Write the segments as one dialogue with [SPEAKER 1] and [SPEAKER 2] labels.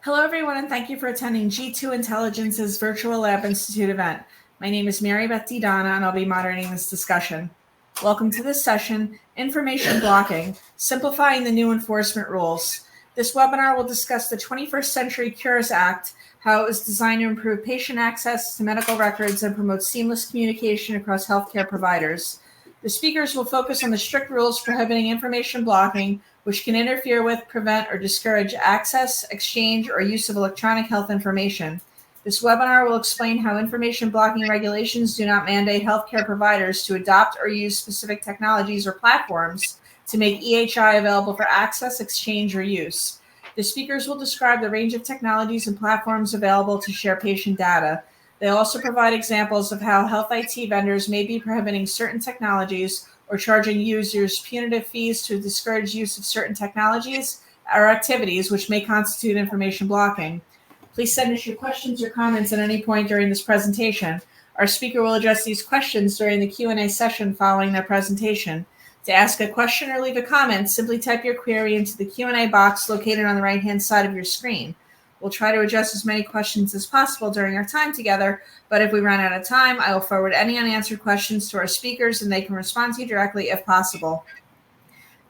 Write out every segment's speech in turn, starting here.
[SPEAKER 1] Hello, everyone, and thank you for attending G2 Intelligence's Virtual Lab Institute event. My name is Mary Beth Donna, and I'll be moderating this discussion. Welcome to this session, Information Blocking, Simplifying the New Enforcement Rules. This webinar will discuss the 21st Century Cures Act, how it was designed to improve patient access to medical records and promote seamless communication across healthcare providers. The speakers will focus on the strict rules prohibiting information blocking, which can interfere with, prevent, or discourage access, exchange, or use of electronic health information. This webinar will explain how information blocking regulations do not mandate healthcare providers to adopt or use specific technologies or platforms to make EHI available for access, exchange, or use. The speakers will describe the range of technologies and platforms available to share patient data. They also provide examples of how health IT vendors may be prohibiting certain technologies or charging users punitive fees to discourage use of certain technologies or activities which may constitute information blocking. Please send us your questions or comments at any point during this presentation. Our speaker will address these questions during the Q&A session following their presentation. To ask a question or leave a comment, simply type your query into the Q&A box located on the right-hand side of your screen. We'll try to address as many questions as possible during our time together, but if we run out of time, I will forward any unanswered questions to our speakers and they can respond to you directly if possible.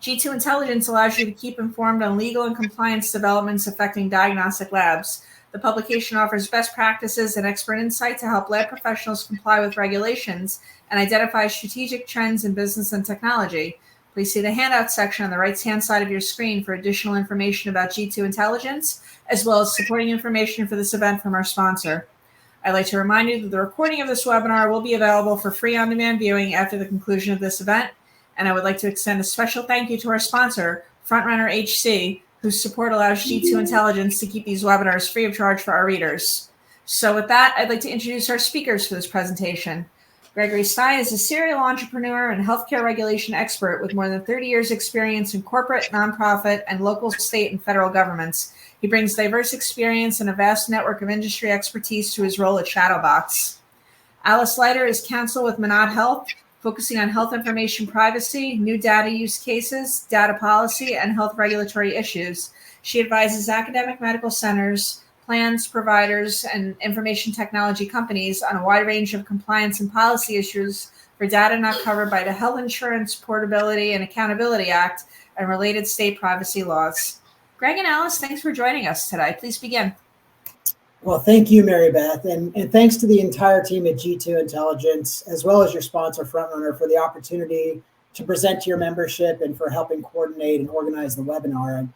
[SPEAKER 1] G2 Intelligence allows you to keep informed on legal and compliance developments affecting diagnostic labs. The publication offers best practices and expert insight to help lab professionals comply with regulations and identify strategic trends in business and technology. Please see the handout section on the right-hand side of your screen for additional information about G2 Intelligence, as well as supporting information for this event from our sponsor. I'd like to remind you that the recording of this webinar will be available for free on-demand viewing after the conclusion of this event. And I would like to extend a special thank you to our sponsor, Frontrunner HC, whose support allows G2 Intelligence to keep these webinars free of charge for our readers. So with that, I'd like to introduce our speakers for this presentation. Gregory Stein is a serial entrepreneur and healthcare regulation expert with more than 30 years experience in corporate, nonprofit, and local, state, and federal governments. He brings diverse experience and a vast network of industry expertise to his role at Shadowbox. Leiter is Counsel with Manatt Health, focusing on health information privacy, new data use cases, data policy, and health regulatory issues. She advises academic medical centers, plans, providers, and information technology companies on a wide range of compliance and policy issues for data not covered by the Health Insurance Portability and Accountability Act and related state privacy laws. Greg and Alice, thanks for joining us today. Please begin.
[SPEAKER 2] Well, thank you, Mary Beth, and thanks to the entire team at G2 Intelligence, as well as your sponsor, Frontrunner, for the opportunity to present to your membership and for helping coordinate and organize the webinar. And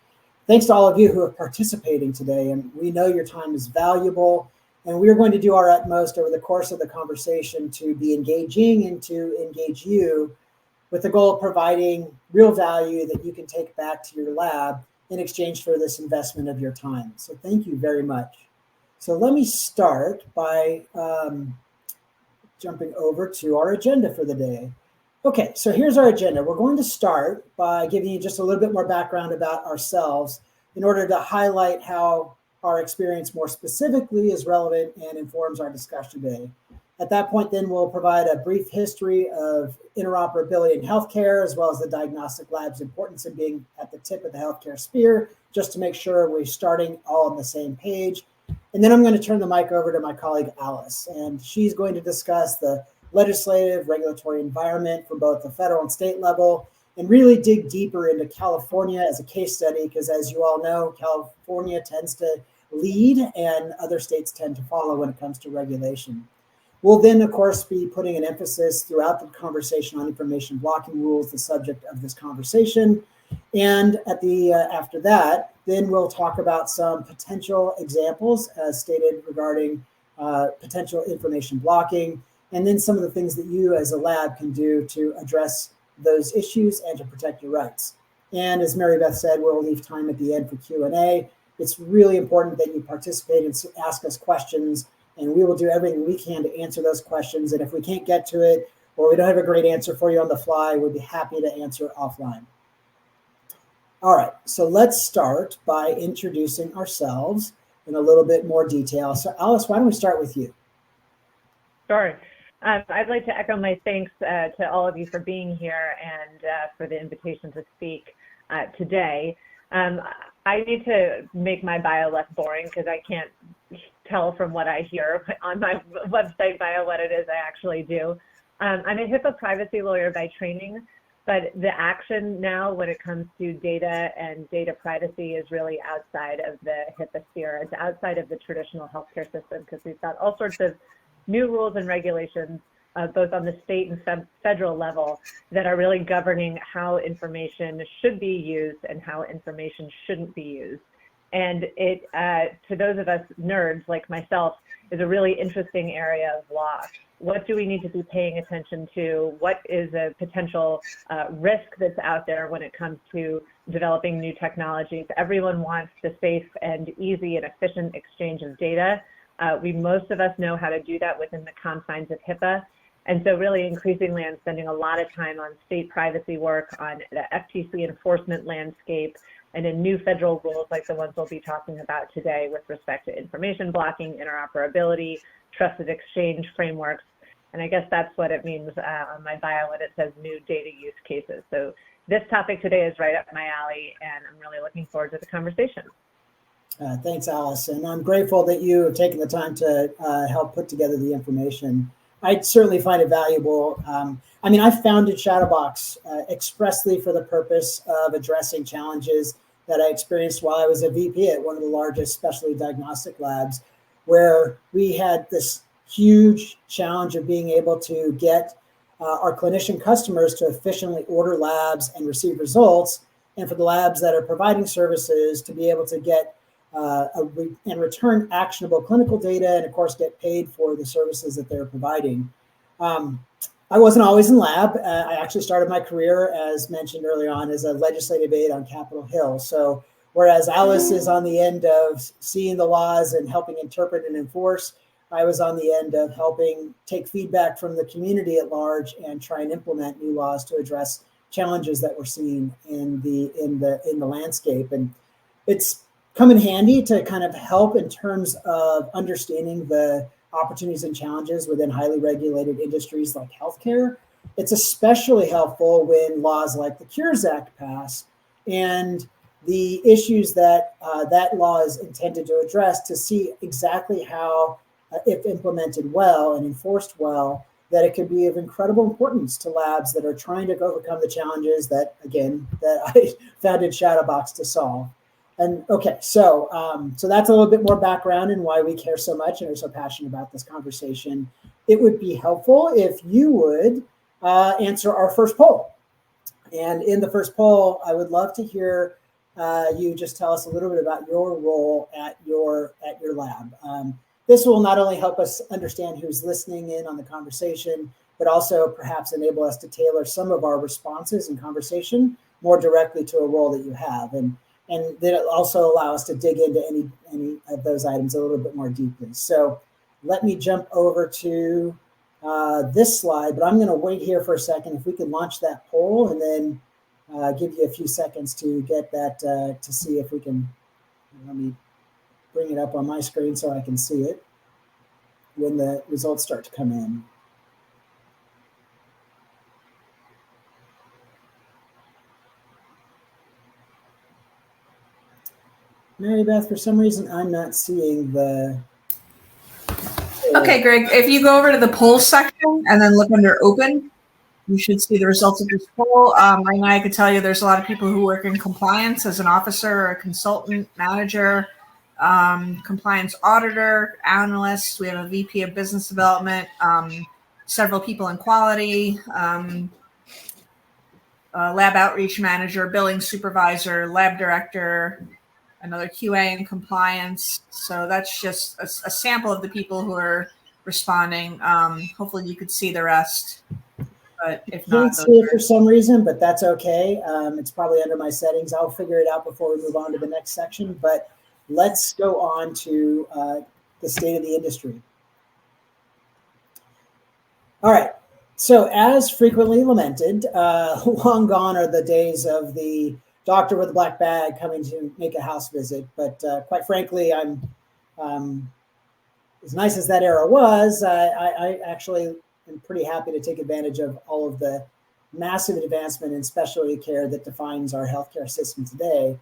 [SPEAKER 2] thanks to all of you who are participating today. And we know your time is valuable, and we are going to do our utmost over the course of the conversation to be engaging and to engage you with the goal of providing real value that you can take back to your lab in exchange for this investment of your time. So thank you very much. So let me start by jumping over to our agenda for the day. Okay, so here's our agenda. We're going to start by giving you just a little bit more background about ourselves in order to highlight how our experience more specifically is relevant and informs our discussion today. At that point, then we'll provide a brief history of interoperability in healthcare, as well as the diagnostic lab's importance in being at the tip of the healthcare spear, just to make sure we're starting all on the same page. And then I'm going to turn the mic over to my colleague, Alice, and she's going to discuss the legislative regulatory environment for both the federal and state level, and really dig deeper into California as a case study, because as you all know, California tends to lead and other states tend to follow when it comes to regulation. We'll then, of course, be putting an emphasis throughout the conversation on information blocking rules, the subject of this conversation. And at the after that, then we'll talk about some potential examples as stated regarding potential information blocking, and then some of the things that you as a lab can do to address those issues and to protect your rights. And as Mary Beth said, we'll leave time at the end for Q&A. It's really important that you participate and ask us questions, and we will do everything we can to answer those questions. And if we can't get to it, or we don't have a great answer for you on the fly, we'd be happy to answer it offline. All right, so let's start by introducing ourselves in a little bit more detail. So Alice, why don't we start with you?
[SPEAKER 3] Sure. I'd like to echo my thanks to all of you for being here and for the invitation to speak today. I need to make my bio less boring because I can't tell from what I hear on my website bio what it is I actually do. I'm a HIPAA privacy lawyer by training, but the action now when it comes to data and data privacy is really outside of the HIPAA sphere. It's outside of the traditional healthcare system because we've got all sorts of new rules and regulations, both on the state and federal level, that are really governing how information should be used and how information shouldn't be used. And it, to those of us nerds like myself, is a really interesting area of law. What do we need to be paying attention to? What is a potential risk that's out there when it comes to developing new technologies? Everyone wants the safe and easy and efficient exchange of data. Most of us know how to do that within the confines of HIPAA. And so really increasingly, I'm spending a lot of time on state privacy work, on the FTC enforcement landscape, and in new federal rules like the ones we'll be talking about today with respect to information blocking, interoperability, trusted exchange frameworks. And I guess that's what it means on my bio when it says new data use cases. So this topic today is right up my alley, and I'm really looking forward to the conversation.
[SPEAKER 2] Thanks, Allison. I'm grateful that you have taken the time to help put together the information. I certainly find it valuable. I founded Shadowbox expressly for the purpose of addressing challenges that I experienced while I was a VP at one of the largest specialty diagnostic labs, where we had this huge challenge of being able to get our clinician customers to efficiently order labs and receive results, and for the labs that are providing services to be able to get and return actionable clinical data, and of course get paid for the services that they're providing. I wasn't always in lab. I actually started my career, as mentioned early on, as a legislative aide on Capitol Hill. So whereas Alice is on the end of seeing the laws and helping interpret and enforce, I was on the end of helping take feedback from the community at large and try and implement new laws to address challenges that we're seeing in the landscape. And it's come in handy to kind of help in terms of understanding the opportunities and challenges within highly regulated industries like healthcare. It's especially helpful when laws like the Cures Act pass and the issues that that law is intended to address, to see exactly how, if implemented well and enforced well, that it could be of incredible importance to labs that are trying to overcome the challenges that, again, that I founded Shadowbox to solve. And okay, so that's a little bit more background and why we care so much and are so passionate about this conversation. It would be helpful if you would answer our first poll. And in the first poll, I would love to hear you just tell us a little bit about your role at your lab. This will not only help us understand who's listening in on the conversation, but also perhaps enable us to tailor some of our responses and conversation more directly to a role that you have. And then it'll also allow us to dig into any of those items a little bit more deeply. So let me jump over to this slide, but I'm going to wait here for a second. If we can launch that poll and then give you a few seconds to get that to see if we can. Let me bring it up on my screen so I can see it when the results start to come in. Mary Beth, for some reason, I'm not seeing the.
[SPEAKER 1] Okay, Greg, if you go over to the poll section and then look under open, you should see the results of this poll. Right now, I could tell you there's a lot of people who work in compliance as an officer or a consultant, manager, compliance auditor, analyst. We have a VP of business development, several people in quality, lab outreach manager, billing supervisor, lab director, another QA and compliance. So that's just a sample of the people who are responding. Hopefully you could see the rest, but if not,
[SPEAKER 2] can't see it for some reason, but that's okay. It's probably under my settings. I'll figure it out before we move on to the next section, but let's go on to the state of the industry. All right. So as frequently lamented, long gone are the days of the doctor with a black bag coming to make a house visit. But quite frankly, I'm as nice as that era was, I actually am pretty happy to take advantage of all of the massive advancement in specialty care that defines our healthcare system today.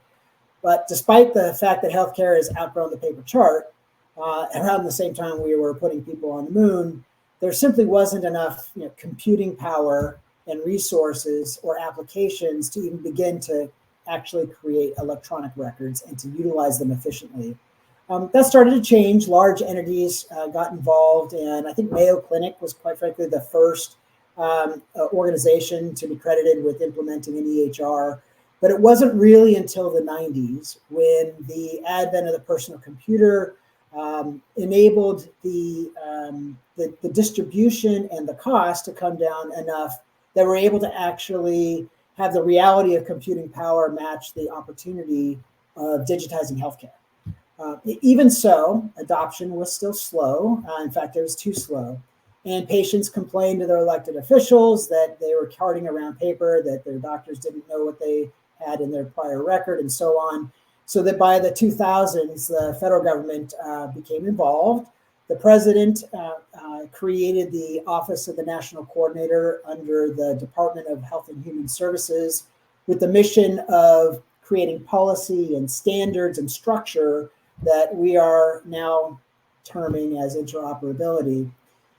[SPEAKER 2] But despite the fact that healthcare has outgrown the paper chart, around the same time we were putting people on the moon, there simply wasn't enough computing power and resources or applications to even begin to actually create electronic records and to utilize them efficiently. That started to change. Large entities got involved, and I think Mayo Clinic was, quite frankly, the first organization to be credited with implementing an EHR. But it wasn't really until the 90s when the advent of the personal computer enabled the distribution and the cost to come down enough that we're able to actually have the reality of computing power match the opportunity of digitizing healthcare. Even so, adoption was still slow. In fact, it was too slow. And patients complained to their elected officials that they were carting around paper, that their doctors didn't know what they had in their prior record, and so on. So that by the 2000s, the federal government became involved. The president created the Office of the National Coordinator under the Department of Health and Human Services with the mission of creating policy and standards and structure that we are now terming as interoperability.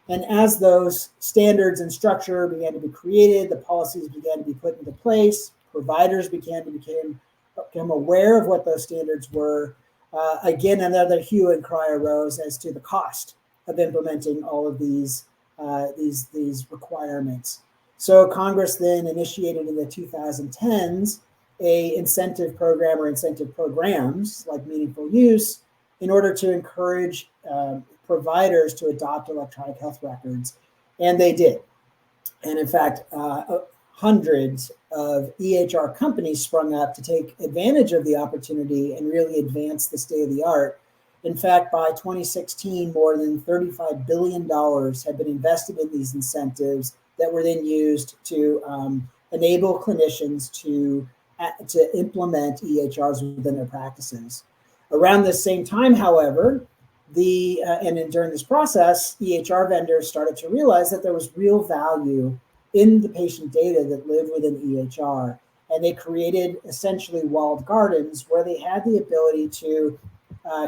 [SPEAKER 2] And as those standards and structure began to be created, the policies began to be put into place, providers began to become aware of what those standards were. Again, another hue and cry arose as to the cost of implementing all of these requirements. So Congress then initiated in the 2010s a incentive program or incentive programs like Meaningful Use in order to encourage providers to adopt electronic health records. And they did. And in fact, hundreds of EHR companies sprung up to take advantage of the opportunity and really advance the state of the art. In fact, by 2016, more than $35 billion had been invested in these incentives that were then used to enable clinicians to implement EHRs within their practices. Around the same time, however, during this process, EHR vendors started to realize that there was real value in the patient data that lived within EHR. And they created essentially walled gardens where they had the ability to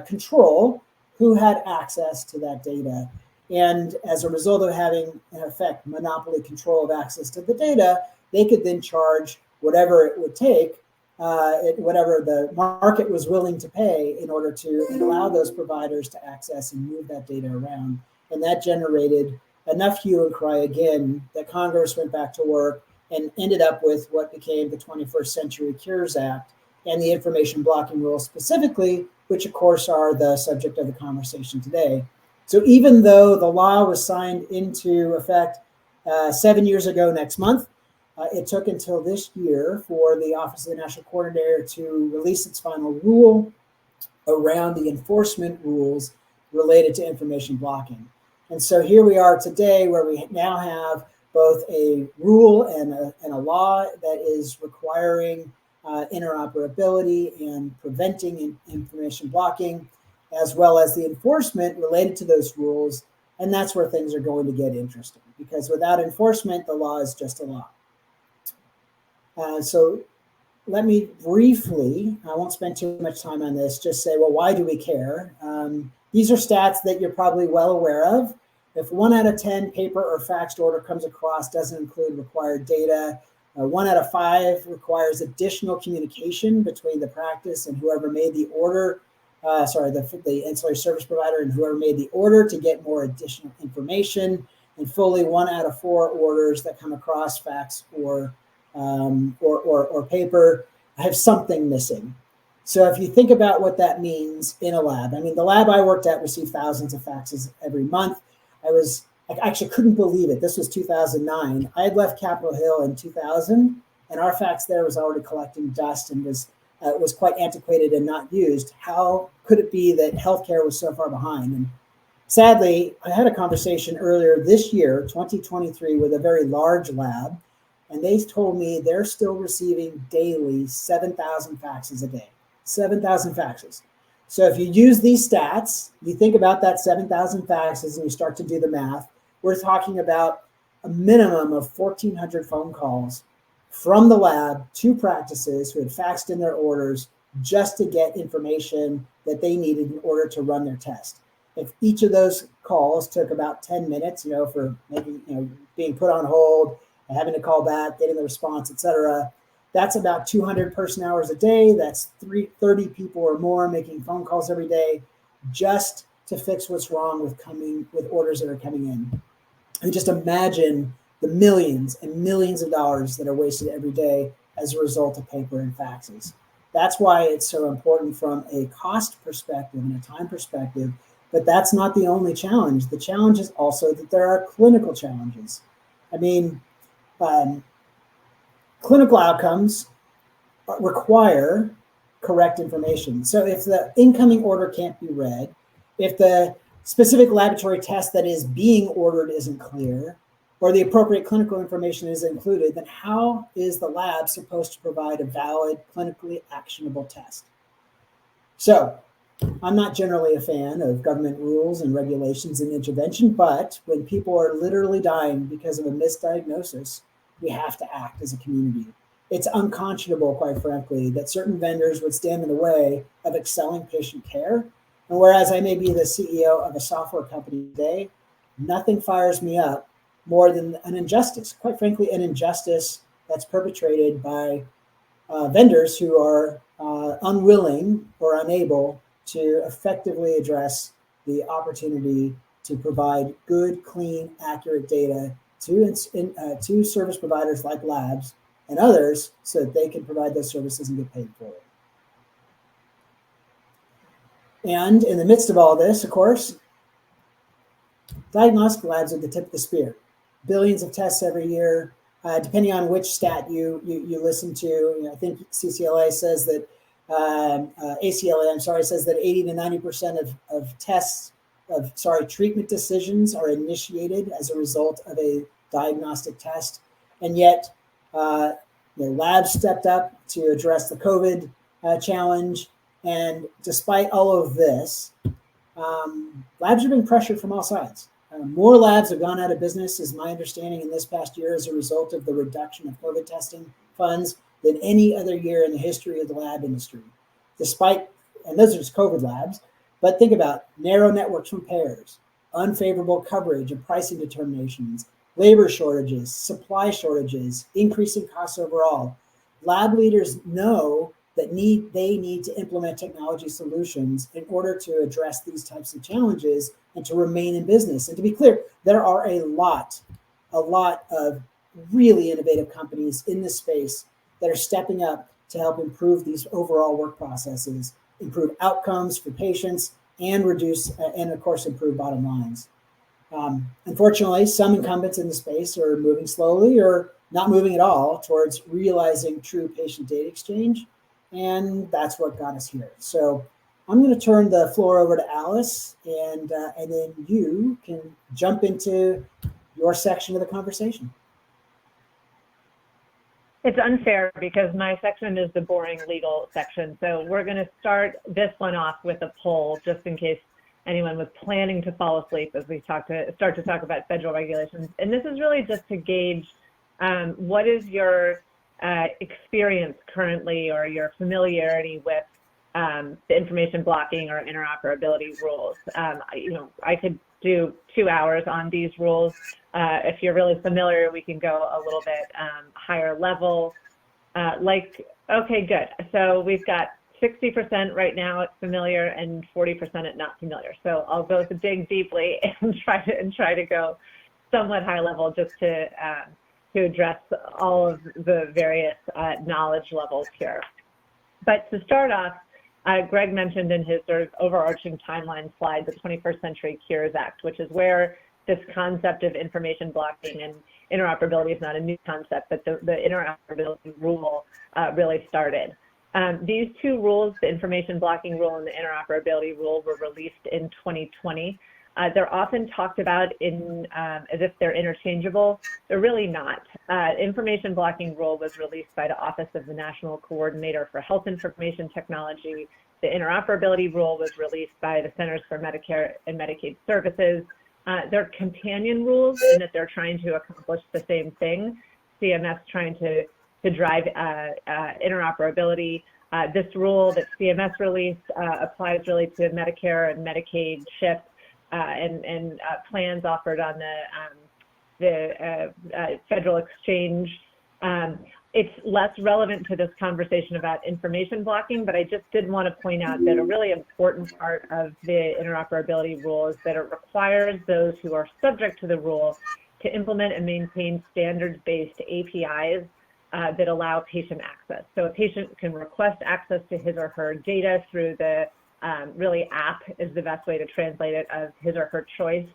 [SPEAKER 2] control who had access to that data. And as a result of having, in effect, monopoly control of access to the data, they could then charge whatever it would take, whatever the market was willing to pay in order to allow those providers to access and move that data around. And that generated enough hue and cry again that Congress went back to work and ended up with what became the 21st Century Cures Act and the information blocking rules specifically, which of course are the subject of the conversation today. So even though the law was signed into effect 7 years ago next month, it took until this year for the Office of the National Coordinator to release its final rule around the enforcement rules related to information blocking. And so here we are today where we now have both a rule and a law that is requiring interoperability and preventing information blocking, as well as the enforcement related to those rules. And that's where things are going to get interesting, because without enforcement, the law is just a law. So let me briefly, I won't spend too much time on this, just say, well, why do we care? These are stats that you're probably well aware of. If 1 out of 10 paper or faxed order comes across doesn't include required data, 1 out of 5 requires additional communication between the practice and whoever made the order, the ancillary service provider and whoever made the order to get more additional information, and fully 1 out of 4 orders that come across fax or paper have something missing. So if you think about what that means in a lab, I mean, the lab I worked at received thousands of faxes every month. I actually couldn't believe it. This was 2009. I had left Capitol Hill in 2000, and our fax there was already collecting dust and was quite antiquated and not used. How could it be that healthcare was so far behind? And sadly, I had a conversation earlier this year, 2023, with a very large lab, and they told me they're still receiving daily 7,000 faxes a day. 7,000 faxes. So if you use these stats, you think about that 7,000 faxes and you start to do the math, we're talking about a minimum of 1,400 phone calls from the lab to practices who had faxed in their orders just to get information that they needed in order to run their test. If each of those calls took about 10 minutes, for maybe, being put on hold, having to call back, getting the response, etc., that's about 200 person hours a day. That's 30 people or more making phone calls every day just to fix what's wrong with orders that are coming in. And just imagine the millions and millions of dollars that are wasted every day as a result of paper and faxes. That's why it's so important from a cost perspective and a time perspective, but that's not the only challenge. The challenge is also that there are clinical challenges. I mean, clinical outcomes require correct information. So if the incoming order can't be read, if the specific laboratory test that is being ordered isn't clear, or the appropriate clinical information isn't included, then how is the lab supposed to provide a valid, clinically actionable test? So I'm not generally a fan of government rules and regulations and intervention, but when people are literally dying because of a misdiagnosis, we have to act as a community. It's unconscionable, quite frankly, that certain vendors would stand in the way of excelling patient care. And whereas I may be the CEO of a software company today, nothing fires me up more than an injustice, quite frankly, an injustice that's perpetrated by vendors who are unwilling or unable to effectively address the opportunity to provide good, clean, accurate data to service providers like labs and others so that they can provide those services and get paid for it. And in the midst of all this, of course, diagnostic labs are the tip of the spear. Billions of tests every year, depending on which stat you listen to. I think CCLA says that, ACLA, says that 80 to 90% of treatment decisions are initiated as a result of a diagnostic test. And yet, labs stepped up to address the COVID challenge. And despite all of this, labs are being pressured from all sides. More labs have gone out of business, is my understanding, in this past year as a result of the reduction of COVID testing funds than any other year in the history of the lab industry. And those are just COVID labs, but think about narrow networks from payers, unfavorable coverage and pricing determinations, labor shortages, supply shortages, increasing costs overall. Lab leaders know that they need to implement technology solutions in order to address these types of challenges and to remain in business. And to be clear, there are a lot of really innovative companies in this space that are stepping up to help improve these overall work processes, improve outcomes for patients, and reduce, and of course, improve bottom lines. Unfortunately, some incumbents in the space are moving slowly or not moving at all towards realizing true patient data exchange. And that's what got us here. So I'm going to turn the floor over to Alice, and then you can jump into your section of the conversation.
[SPEAKER 3] It's unfair because my section is the boring legal section. So we're going to start this one off with a poll just in case anyone was planning to fall asleep as we start to talk about federal regulations. And this is really just to gauge what is your experience currently or your familiarity with the information blocking or interoperability rules. I could do 2 hours on these rules. If you're really familiar, we can go a little bit higher level. Okay, good. So we've got 60% right now at familiar and 40% at not familiar. So I'll go to dig deeply and try to go somewhat high level just to address all of the various knowledge levels here. But to start off, Greg mentioned in his sort of overarching timeline slide, the 21st Century Cures Act, which is where this concept of information blocking and interoperability is not a new concept, but the interoperability rule really started. These two rules, the information blocking rule and the interoperability rule, were released in 2020. They're often talked about as if they're interchangeable. They're really not. Information blocking rule was released by the Office of the National Coordinator for Health Information Technology. The interoperability rule was released by the Centers for Medicare and Medicaid Services. They're companion rules in that they're trying to accomplish the same thing. CMS trying to drive interoperability This rule that CMS released applies really to Medicare and Medicaid shift and plans offered on the federal exchange. It's less relevant to this conversation about information blocking, but I just did want to point out that a really important part of the interoperability rule is that it requires those who are subject to the rule to implement and maintain standards-based APIs that allow patient access. So a patient can request access to his or her data through the really app is the best way to translate it, of his or her choice.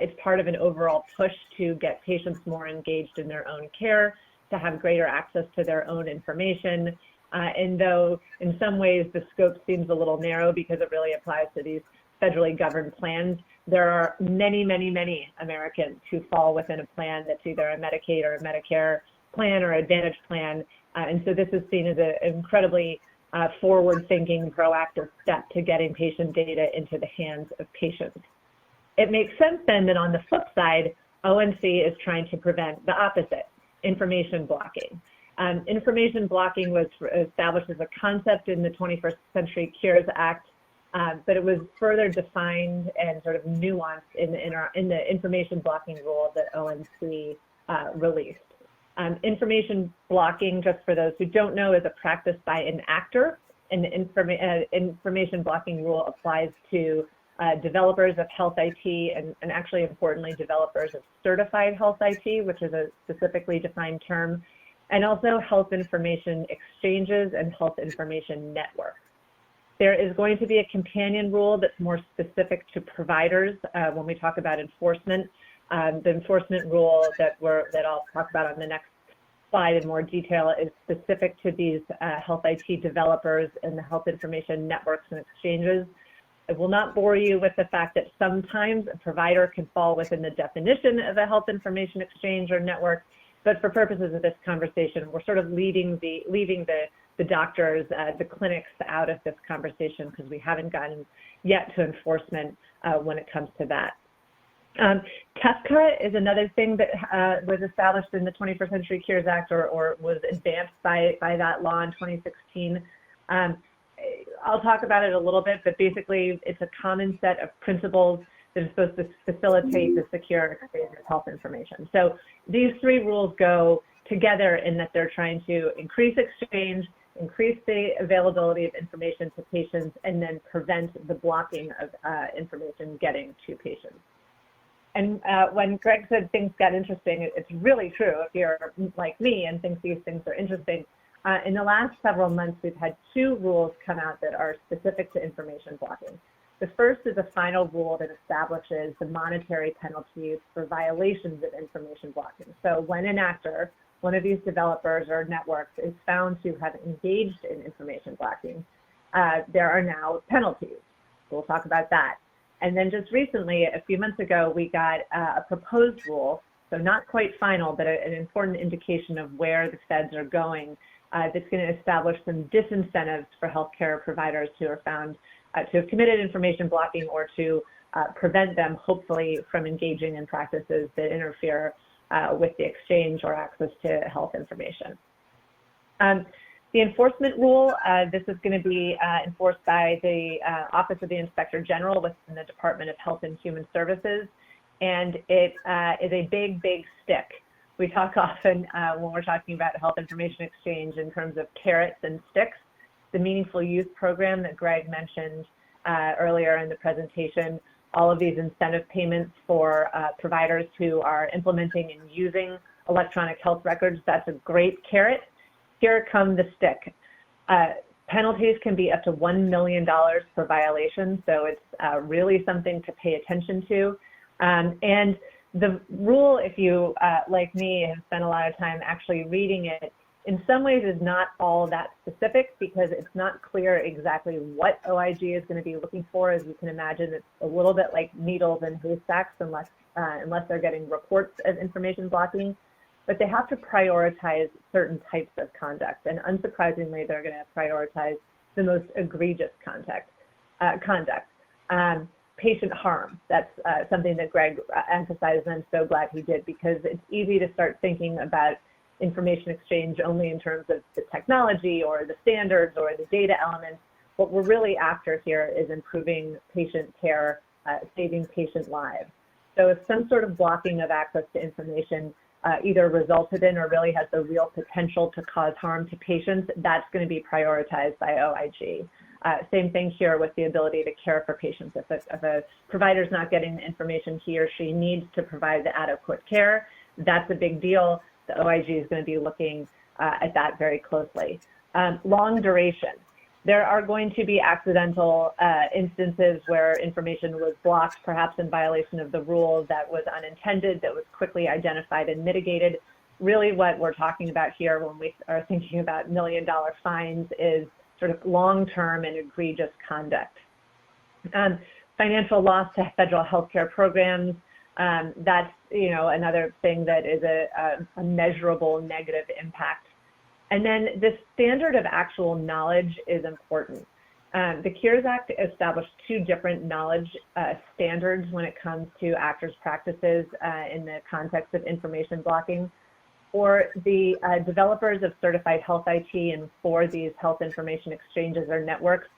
[SPEAKER 3] It's part of an overall push to get patients more engaged in their own care, to have greater access to their own information. And though in some ways the scope seems a little narrow because it really applies to these federally governed plans, there are many, many, many Americans who fall within a plan that's either a Medicaid or a Medicare plan or Advantage plan. And so this is seen as an incredibly forward-thinking, proactive step to getting patient data into the hands of patients. It makes sense then that on the flip side, ONC is trying to prevent the opposite, information blocking. Information blocking was established as a concept in the 21st Century Cures Act, but it was further defined and sort of nuanced in the information blocking rule that ONC released. Information blocking, just for those who don't know, is a practice by an actor, and the information blocking rule applies to developers of health IT and actually importantly developers of certified health IT, which is a specifically defined term, and also health information exchanges and health information networks. There is going to be a companion rule that's more specific to providers when we talk about enforcement. The enforcement rule that I'll talk about on the next slide in more detail is specific to these health IT developers and the health information networks and exchanges. I will not bore you with the fact that sometimes a provider can fall within the definition of a health information exchange or network, but for purposes of this conversation, we're sort of leaving the doctors, the clinics out of this conversation because we haven't gotten yet to enforcement when it comes to that. TEFCA is another thing that was established in the 21st Century Cures Act or was advanced by that law in 2016. I'll talk about it a little bit, but basically it's a common set of principles that is supposed to facilitate the secure exchange of health information. So these three rules go together in that they're trying to increase exchange, increase the availability of information to patients, and then prevent the blocking of information getting to patients. And when Greg said things got interesting, it's really true if you're like me and think these things are interesting. In the last several months, we've had two rules come out that are specific to information blocking. The first is a final rule that establishes the monetary penalties for violations of information blocking. So when an actor, one of these developers or networks, is found to have engaged in information blocking, there are now penalties. We'll talk about that. And then just recently, a few months ago, we got a proposed rule, so not quite final, but an important indication of where the feds are going, that's going to establish some disincentives for healthcare providers who are found to have committed information blocking or to prevent them, hopefully, from engaging in practices that interfere with the exchange or access to health information. The enforcement rule, this is going to be enforced by the Office of the Inspector General within the Department of Health and Human Services, and it is a big, big stick. We talk often when we're talking about health information exchange in terms of carrots and sticks. The Meaningful Use program that Greg mentioned earlier in the presentation, all of these incentive payments for providers who are implementing and using electronic health records, that's a great carrot. Here come the stick. Penalties can be up to $1 million per violation, so it's really something to pay attention to. And the rule, if you, like me, have spent a lot of time actually reading it, in some ways is not all that specific because it's not clear exactly what OIG is going to be looking for. As you can imagine, it's a little bit like needles in haystacks unless they're getting reports of information blocking. But they have to prioritize certain types of conduct. And unsurprisingly, they're going to prioritize the most egregious conduct. Patient harm, that's something that Greg emphasized, and I'm so glad he did, because it's easy to start thinking about information exchange only in terms of the technology or the standards or the data elements. What we're really after here is improving patient care, saving patient lives. So if some sort of blocking of access to information either resulted in or really has the real potential to cause harm to patients, that's going to be prioritized by OIG. Same thing here with the ability to care for patients. If a provider's not getting the information he or she needs to provide the adequate care, that's a big deal. The OIG is going to be looking at that very closely. Long duration. There are going to be accidental instances where information was blocked, perhaps in violation of the rule that was unintended, that was quickly identified and mitigated. Really what we're talking about here when we are thinking about $1 million fines is sort of long-term and egregious conduct. Financial loss to federal healthcare programs, that's another thing that is a measurable negative impact. And then the standard of actual knowledge is important. The CARES Act established two different knowledge standards when it comes to actors' practices in the context of information blocking. For the developers of certified health IT and for these health information exchanges or networks,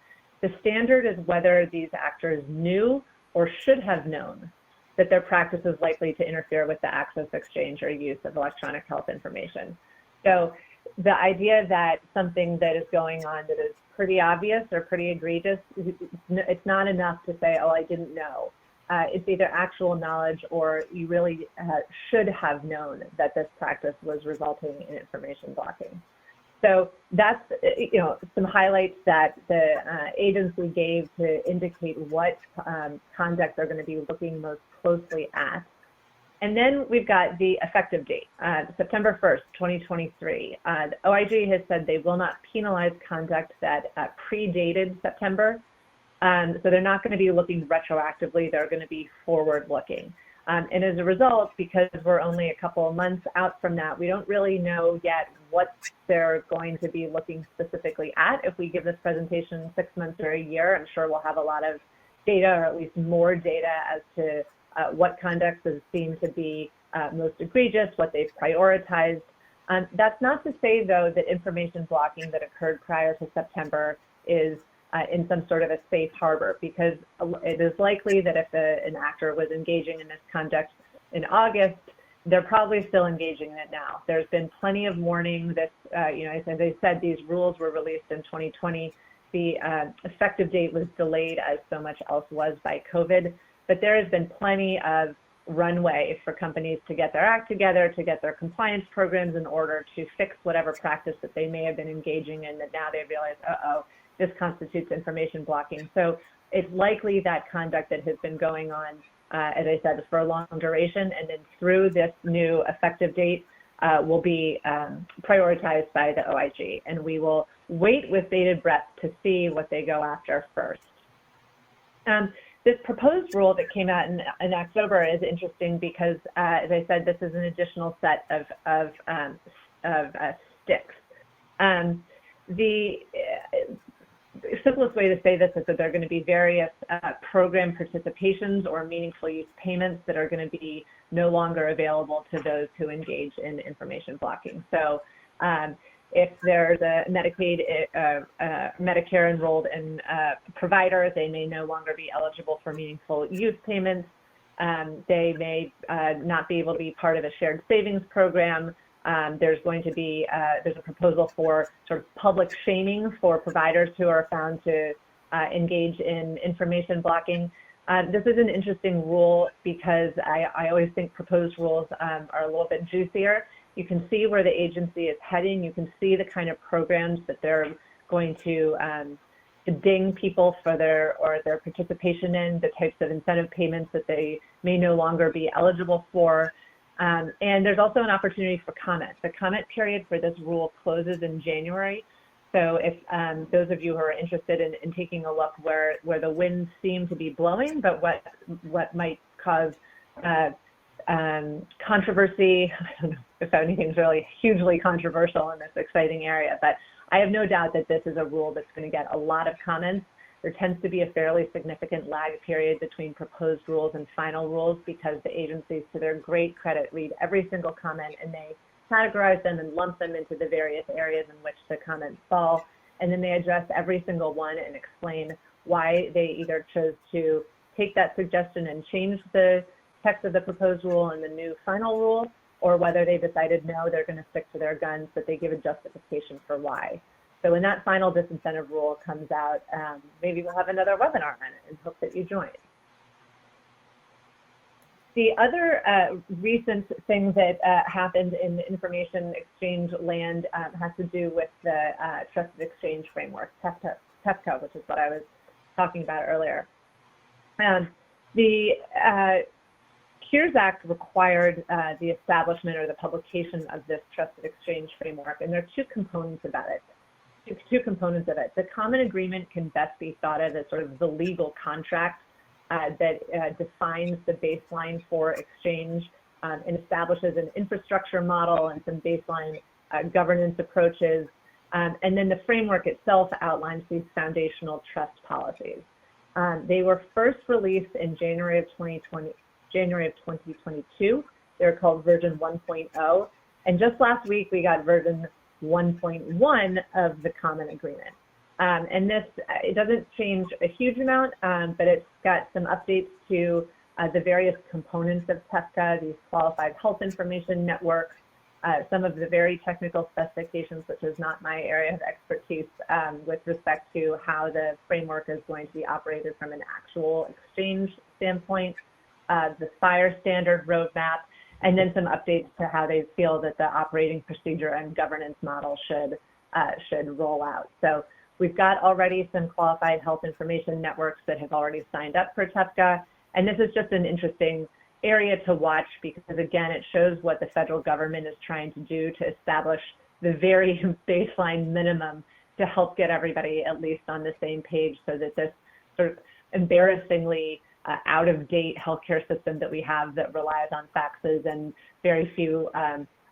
[SPEAKER 3] the standard is whether these actors knew or should have known that their practice is likely to interfere with the access, exchange, or use of electronic health information. So the idea that something that is going on that is pretty obvious or pretty egregious, it's not enough to say, oh, I didn't know. It's either actual knowledge or you really should have known that this practice was resulting in information blocking. So that's some highlights that the agency gave to indicate what conduct they're going to be looking most closely at. And then we've got the effective date, September 1st, 2023. The OIG has said they will not penalize conduct that predated September. So they're not going to be looking retroactively, they're going to be forward-looking. And as a result, because we're only a couple of months out from that, we don't really know yet what they're going to be looking specifically at. If we give this presentation 6 months or a year, I'm sure we'll have a lot of data, or at least more data, as to what conducts seem to be most egregious, what they've prioritized. That's not to say, though, that information blocking that occurred prior to September is in some sort of a safe harbor, because it is likely that if an actor was engaging in this conduct in August, they're probably still engaging in it now. There's been plenty of warning that, as I said, these rules were released in 2020. The effective date was delayed, as so much else was, by COVID. But there has been plenty of runway for companies to get their act together, to get their compliance programs in order to fix whatever practice that they may have been engaging in that now they realize, uh-oh, this constitutes information blocking. So it's likely that conduct that has been going on, as I said, for a long duration, and then through this new effective date will be prioritized by the OIG. And we will wait with bated breath to see what they go after first. This proposed rule that came out in October is interesting because, as I said, this is an additional set of sticks. The simplest way to say this is that there are going to be various program participations or meaningful use payments that are going to be no longer available to those who engage in information blocking. So if there's a Medicaid, Medicare enrolled in provider, they may no longer be eligible for meaningful use payments. They may not be able to be part of a shared savings program. There's going to be, there's a proposal for sort of public shaming for providers who are found to engage in information blocking. This is an interesting rule because I always think proposed rules are a little bit juicier. You can see where the agency is heading. You can see the kind of programs that they're going to ding people for their participation in, the types of incentive payments that they may no longer be eligible for. And there's also an opportunity for comment. The comment period for this rule closes in January. So if those of you who are interested in taking a look where the winds seem to be blowing, but what might cause controversy, I don't know if anything's really hugely controversial in this exciting area, but I have no doubt that this is a rule that's going to get a lot of comments. There tends to be a fairly significant lag period between proposed rules and final rules because the agencies, to their great credit, read every single comment and they categorize them and lump them into the various areas in which the comments fall. And then they address every single one and explain why they either chose to take that suggestion and change the text of the proposed rule and the new final rule, or whether they decided no, they're going to stick to their guns, but they give a justification for why. So when that final disincentive rule comes out, maybe we'll have another webinar on it and hope that you join. The other recent thing that happened in the information exchange land has to do with the Trusted Exchange Framework, TEFCA, which is what I was talking about earlier. The Cures Act required the establishment or the publication of this Trusted Exchange Framework, and there are two components of it. The common agreement can best be thought of as sort of the legal contract that defines the baseline for exchange and establishes an infrastructure model and some baseline governance approaches. And then the framework itself outlines these foundational trust policies. They were first released in January of 2022. They're called version 1.0. And just last week, we got version 1.1 of the common agreement. And this, it doesn't change a huge amount, but it's got some updates to the various components of TEFCA, these qualified health information networks, some of the very technical specifications, which is not my area of expertise with respect to how the framework is going to be operated from an actual exchange standpoint, the FHIR standard roadmap, and then some updates to how they feel that the operating procedure and governance model should roll out. So we've got already some qualified health information networks that have already signed up for TEFCA, and this is just an interesting area to watch because, again, it shows what the federal government is trying to do to establish the very baseline minimum to help get everybody at least on the same page so that this sort of embarrassingly out-of-date healthcare system that we have that relies on faxes and very few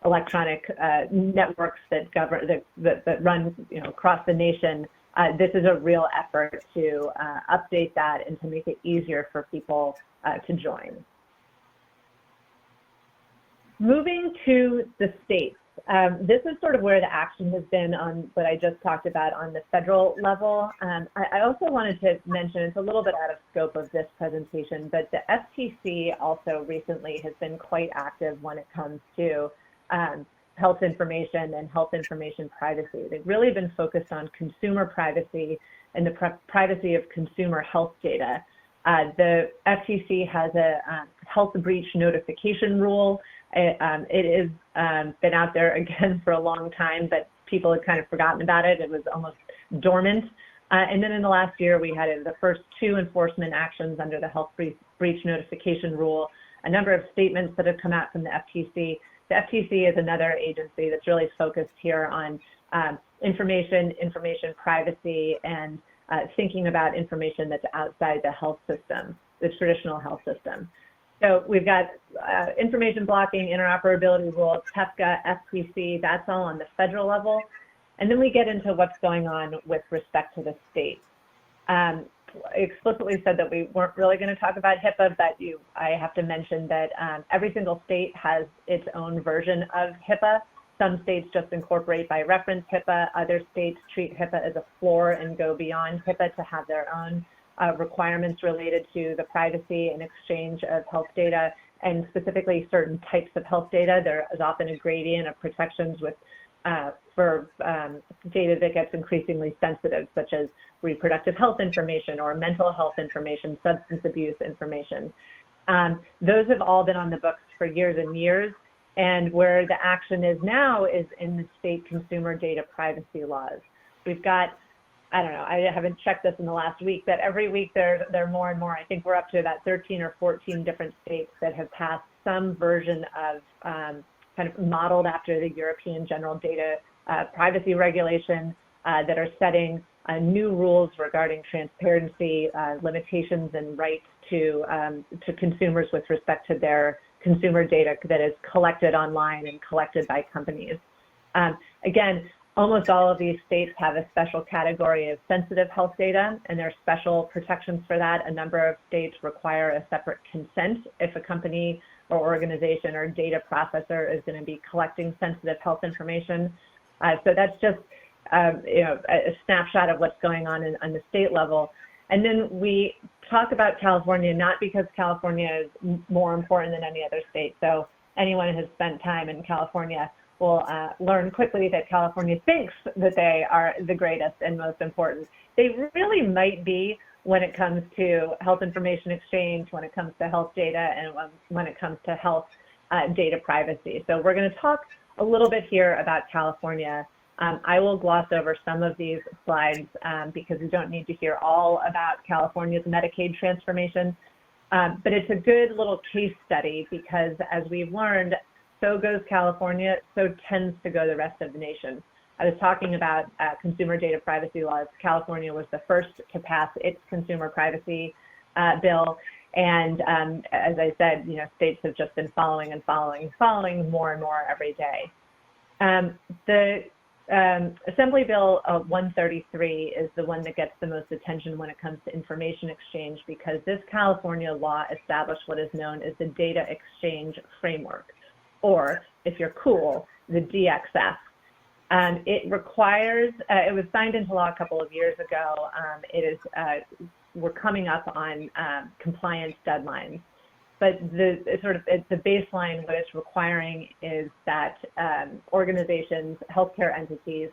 [SPEAKER 3] electronic networks that govern that run across the nation. This is a real effort to update that and to make it easier for people to join. Moving to the states. This is sort of where the action has been on what I just talked about on the federal level. I also wanted to mention, it's a little bit out of scope of this presentation, but the FTC also recently has been quite active when it comes to health information and health information privacy. They've really been focused on consumer privacy and the privacy of consumer health data. The FTC has a health breach notification rule. It has been out there again for a long time, but people had kind of forgotten about it. It was almost dormant. And then in the last year, we had the first two enforcement actions under the health breach notification rule, a number of statements that have come out from the FTC. The FTC is another agency that's really focused here on information privacy, and thinking about information that's outside the health system, the traditional health system. So we've got information blocking, interoperability rules, TEFCA, FPC, that's all on the federal level. And then we get into what's going on with respect to the states. I explicitly said that we weren't really going to talk about HIPAA, but I have to mention that every single state has its own version of HIPAA. Some states just incorporate by reference HIPAA. Other states treat HIPAA as a floor and go beyond HIPAA to have their own requirements related to the privacy and exchange of health data, and specifically certain types of health data. There is often a gradient of protections with for data that gets increasingly sensitive, such as reproductive health information or mental health information, substance abuse information. Those have all been on the books for years and years, and where the action is now is in the state consumer data privacy laws. We've got, I don't know, I haven't checked this in the last week, but every week there are more and more. I think we're up to about 13 or 14 different states that have passed some version of kind of modeled after the European General Data Privacy Regulation that are setting new rules regarding transparency, limitations, and rights to consumers with respect to their consumer data that is collected online and collected by companies. Again, almost all of these states have a special category of sensitive health data, and there are special protections for that. A number of states require a separate consent if a company or organization or data processor is going to be collecting sensitive health information. So that's just a snapshot of what's going on the state level. And then we talk about California, not because California is more important than any other state. So anyone who has spent time in California will learn quickly that California thinks that they are the greatest and most important. They really might be when it comes to health information exchange, when it comes to health data, and when it comes to health data privacy. So we're going to talk a little bit here about California. I will gloss over some of these slides because we don't need to hear all about California's Medicaid transformation, but it's a good little case study because as we've learned, so goes California, so tends to go the rest of the nation. I was talking about consumer data privacy laws. California was the first to pass its consumer privacy bill. And as I said, states have just been following more and more every day. The Assembly Bill 133 is the one that gets the most attention when it comes to information exchange because this California law established what is known as the Data Exchange Framework, or if you're cool, the DXF. It requires, it was signed into law a couple of years ago. We're coming up on compliance deadlines, but the baseline, what it's requiring is that organizations, healthcare entities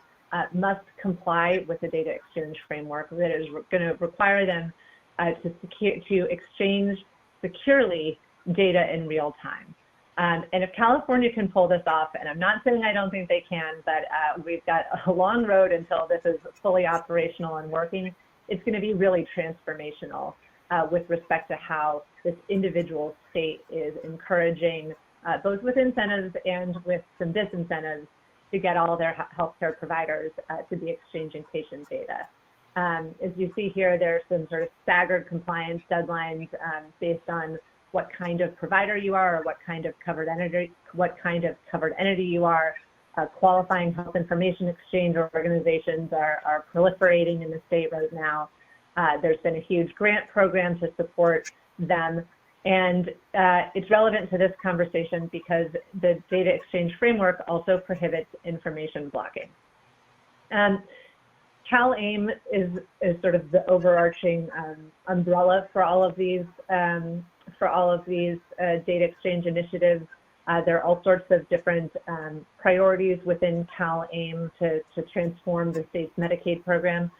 [SPEAKER 3] must comply with the data exchange framework that is going to require them to exchange securely data in real time. And if California can pull this off, and I'm not saying I don't think they can, but we've got a long road until this is fully operational and working, it's going to be really transformational with respect to how this individual state is encouraging, both with incentives and with some disincentives, to get all their healthcare providers to be exchanging patient data. As you see here, there's some sort of staggered compliance deadlines based on what kind of provider you are, or what kind of covered entity you are. Qualifying health information exchange organizations are proliferating in the state right now. There's been a huge grant program to support them. And it's relevant to this conversation because the data exchange framework also prohibits information blocking. CalAIM is sort of the overarching umbrella for all of these data exchange initiatives. There are all sorts of different priorities within CalAIM to transform the state's Medicaid program.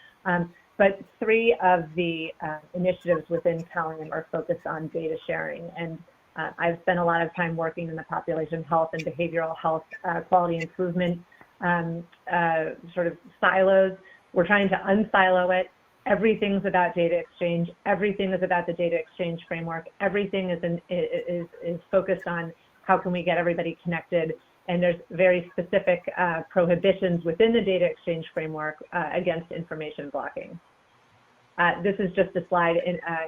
[SPEAKER 3] But three of the initiatives within CalAIM are focused on data sharing. And I've spent a lot of time working in the population health and behavioral health quality improvement sort of silos. We're trying to unsilo it. Everything's about data exchange. Everything is about the data exchange framework. Everything is focused on how can we get everybody connected. And there's very specific prohibitions within the data exchange framework against information blocking. This is just a slide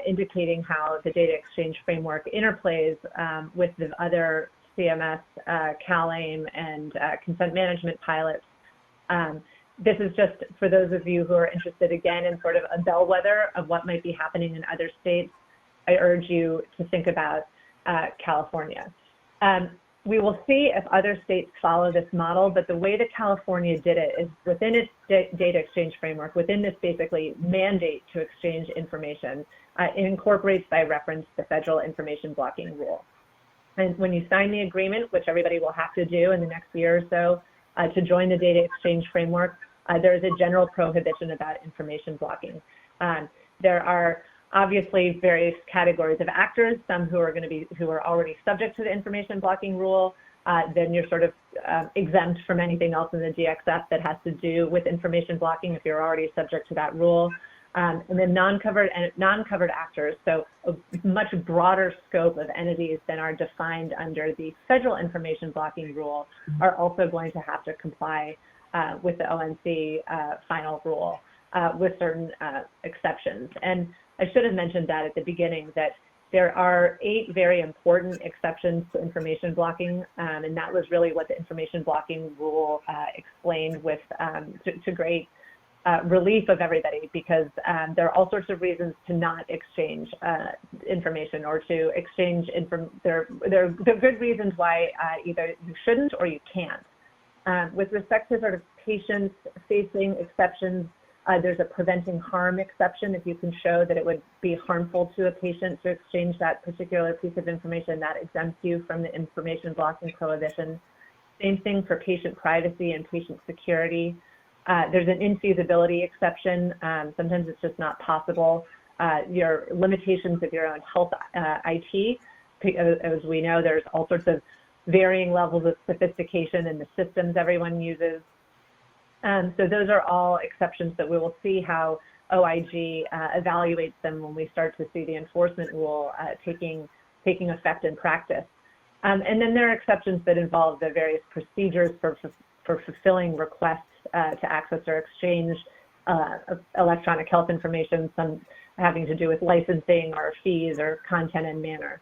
[SPEAKER 3] indicating how the data exchange framework interplays with the other CMS, CalAIM, and consent management pilots. This is just for those of you who are interested, again, in sort of a bellwether of what might be happening in other states. I urge you to think about California. We will see if other states follow this model, but the way that California did it is within its data exchange framework, within this basically mandate to exchange information, it incorporates by reference the federal information blocking rule. And when you sign the agreement, which everybody will have to do in the next year or so, to join the data exchange framework, there is a general prohibition about information blocking. There are obviously various categories of actors, some who are already subject to the information blocking rule. Then you're sort of exempt from anything else in the DXF that has to do with information blocking if you're already subject to that rule. And then non-covered actors, so a much broader scope of entities than are defined under the federal information blocking rule are also going to have to comply with the ONC final rule with certain exceptions. And I should have mentioned that at the beginning, that there are 8 very important exceptions to information blocking, and that was really what the information blocking rule explained with to great relief of everybody, because there are all sorts of reasons to not exchange information or to exchange there are good reasons why either you shouldn't or you can't. With respect to sort of patient-facing exceptions, there's a preventing harm exception. If you can show that it would be harmful to a patient to exchange that particular piece of information, that exempts you from the information blocking prohibition. Same thing for patient privacy and patient security. There's an infeasibility exception. Sometimes it's just not possible. Your limitations of your own health IT, as we know, there's all sorts of varying levels of sophistication in the systems everyone uses. So those are all exceptions that we will see how OIG evaluates them when we start to see the enforcement rule taking effect in practice. And then there are exceptions that involve the various procedures for fulfilling requests to access or exchange electronic health information, some having to do with licensing or fees or content and manner.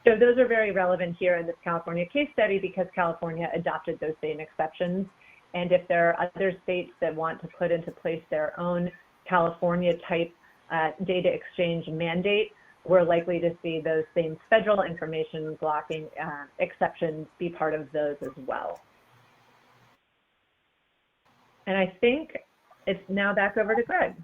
[SPEAKER 3] So those are very relevant here in this California case study because California adopted those same exceptions. And if there are other states that want to put into place their own California type data exchange mandate, we're likely to see those same federal information blocking exceptions be part of those as well. And I think it's now back over to Greg.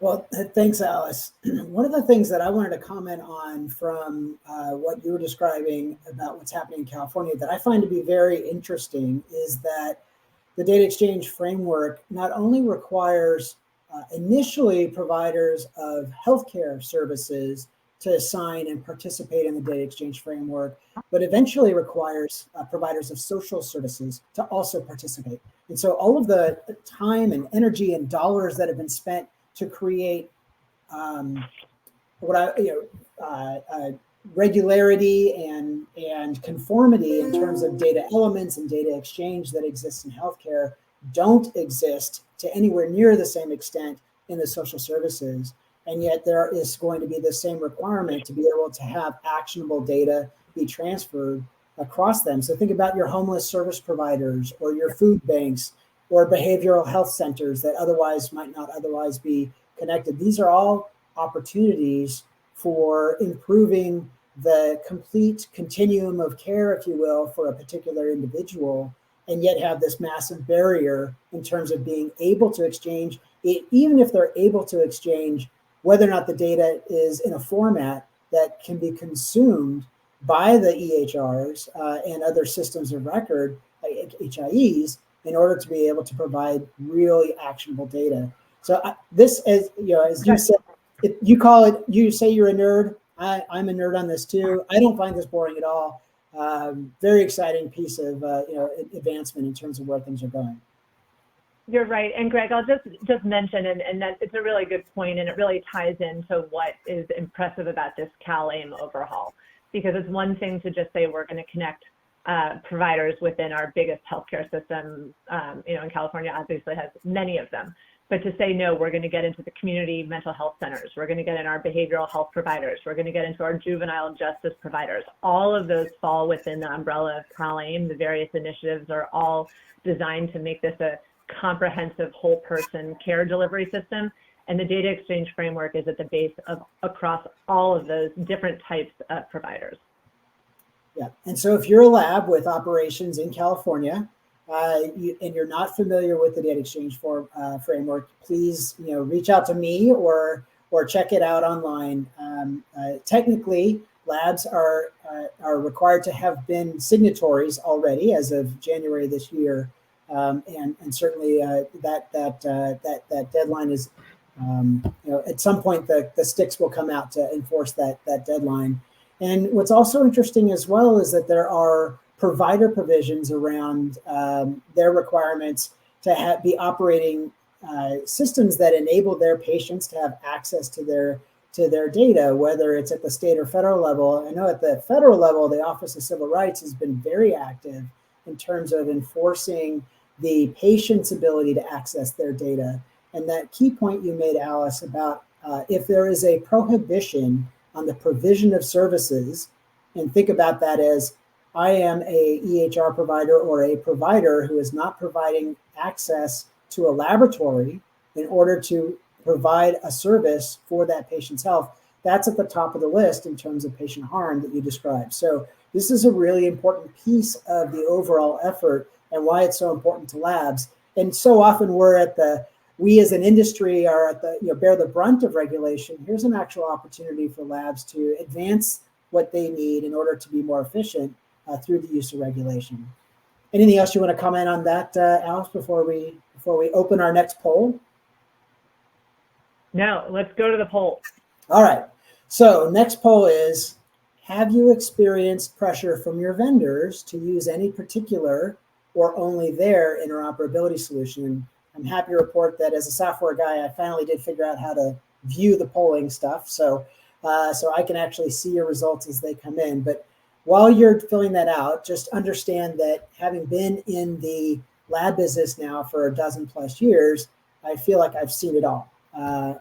[SPEAKER 2] Well, thanks, Alice. One of the things that I wanted to comment on from what you were describing about what's happening in California that I find to be very interesting is that the data exchange framework not only requires initially providers of healthcare services to sign and participate in the data exchange framework, but eventually requires providers of social services to also participate. And so all of the time and energy and dollars that have been spent to create regularity and conformity in terms of data elements and data exchange that exists in healthcare don't exist to anywhere near the same extent in the social services. And yet there is going to be the same requirement to be able to have actionable data be transferred across them. So think about your homeless service providers or your food banks or behavioral health centers that otherwise might not otherwise be connected. These are all opportunities for improving the complete continuum of care, if you will, for a particular individual, and yet have this massive barrier in terms of being able to exchange, even if they're able to exchange, whether or not the data is in a format that can be consumed by the EHRs and other systems of record, like HIEs, in order to be able to provide really actionable data. So this, as you said, you call it, you say you're a nerd. I'm a nerd on this too. I don't find this boring at all. Very exciting piece of advancement in terms of where things are going.
[SPEAKER 3] You're right, and Greg, I'll just mention, and that it's a really good point, and it really ties into what is impressive about this CalAIM overhaul, because it's one thing to just say we're going to connect providers within our biggest healthcare system. In California, obviously has many of them. But to say, no, we're going to get into the community mental health centers. We're going to get in our behavioral health providers. We're going to get into our juvenile justice providers. All of those fall within the umbrella of CalAIM. The various initiatives are all designed to make this a comprehensive whole person care delivery system. And the data exchange framework is at the base of across all of those different types of providers.
[SPEAKER 2] Yeah, and so if you're a lab with operations in California, and you're not familiar with the data exchange framework, please reach out to me or check it out online. Technically, labs are required to have been signatories already as of January this year, and certainly that deadline is at some point the sticks will come out to enforce that deadline. And what's also interesting as well is that there are provider provisions around their requirements to be operating systems that enable their patients to have access to their data, whether it's at the state or federal level. I know at the federal level, the Office of Civil Rights has been very active in terms of enforcing the patient's ability to access their data. And that key point you made, Alice, about if there is a prohibition on the provision of services, and think about that as I am a EHR provider or a provider who is not providing access to a laboratory in order to provide a service for that patient's health, that's at the top of the list in terms of patient harm that you described. So this is a really important piece of the overall effort and why it's so important to labs. And so often we as an industry are at the, bear the brunt of regulation. Here's an actual opportunity for labs to advance what they need in order to be more efficient through the use of regulation. Anything else you want to comment on that, Alice, before we open our next poll?
[SPEAKER 3] No, let's go to the poll.
[SPEAKER 2] All right. So next poll is, have you experienced pressure from your vendors to use any particular or only their interoperability solution? I'm happy to report that as a software guy, I finally did figure out how to view the polling stuff. So I can actually see your results as they come in. But while you're filling that out, just understand that having been in the lab business now for a dozen plus years, I feel like I've seen it all.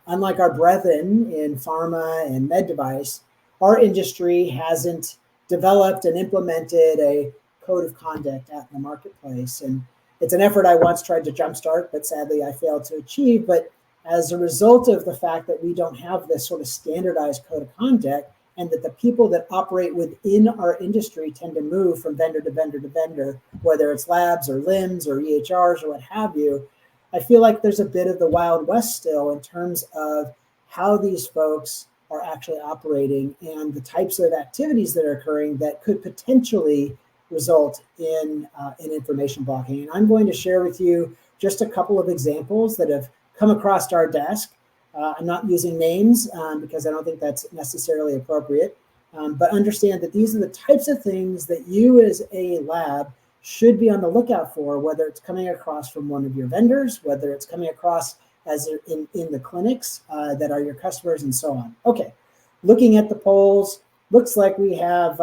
[SPEAKER 2] Unlike our brethren in pharma and med device, our industry hasn't developed and implemented a code of conduct out in the marketplace. And it's an effort I once tried to jumpstart, but sadly I failed to achieve. But as a result of the fact that we don't have this sort of standardized code of conduct, and that the people that operate within our industry tend to move from vendor to vendor to vendor, whether it's labs or LIMS or EHRs or what have you, I feel like there's a bit of the Wild West still in terms of how these folks are actually operating and the types of activities that are occurring that could potentially result in information blocking. And I'm going to share with you just a couple of examples that have come across our desk. I'm not using names because I don't think that's necessarily appropriate, but understand that these are the types of things that you as a lab should be on the lookout for, whether it's coming across from one of your vendors, whether it's coming across as in the clinics that are your customers, and so on. Okay, looking at the polls, looks like we have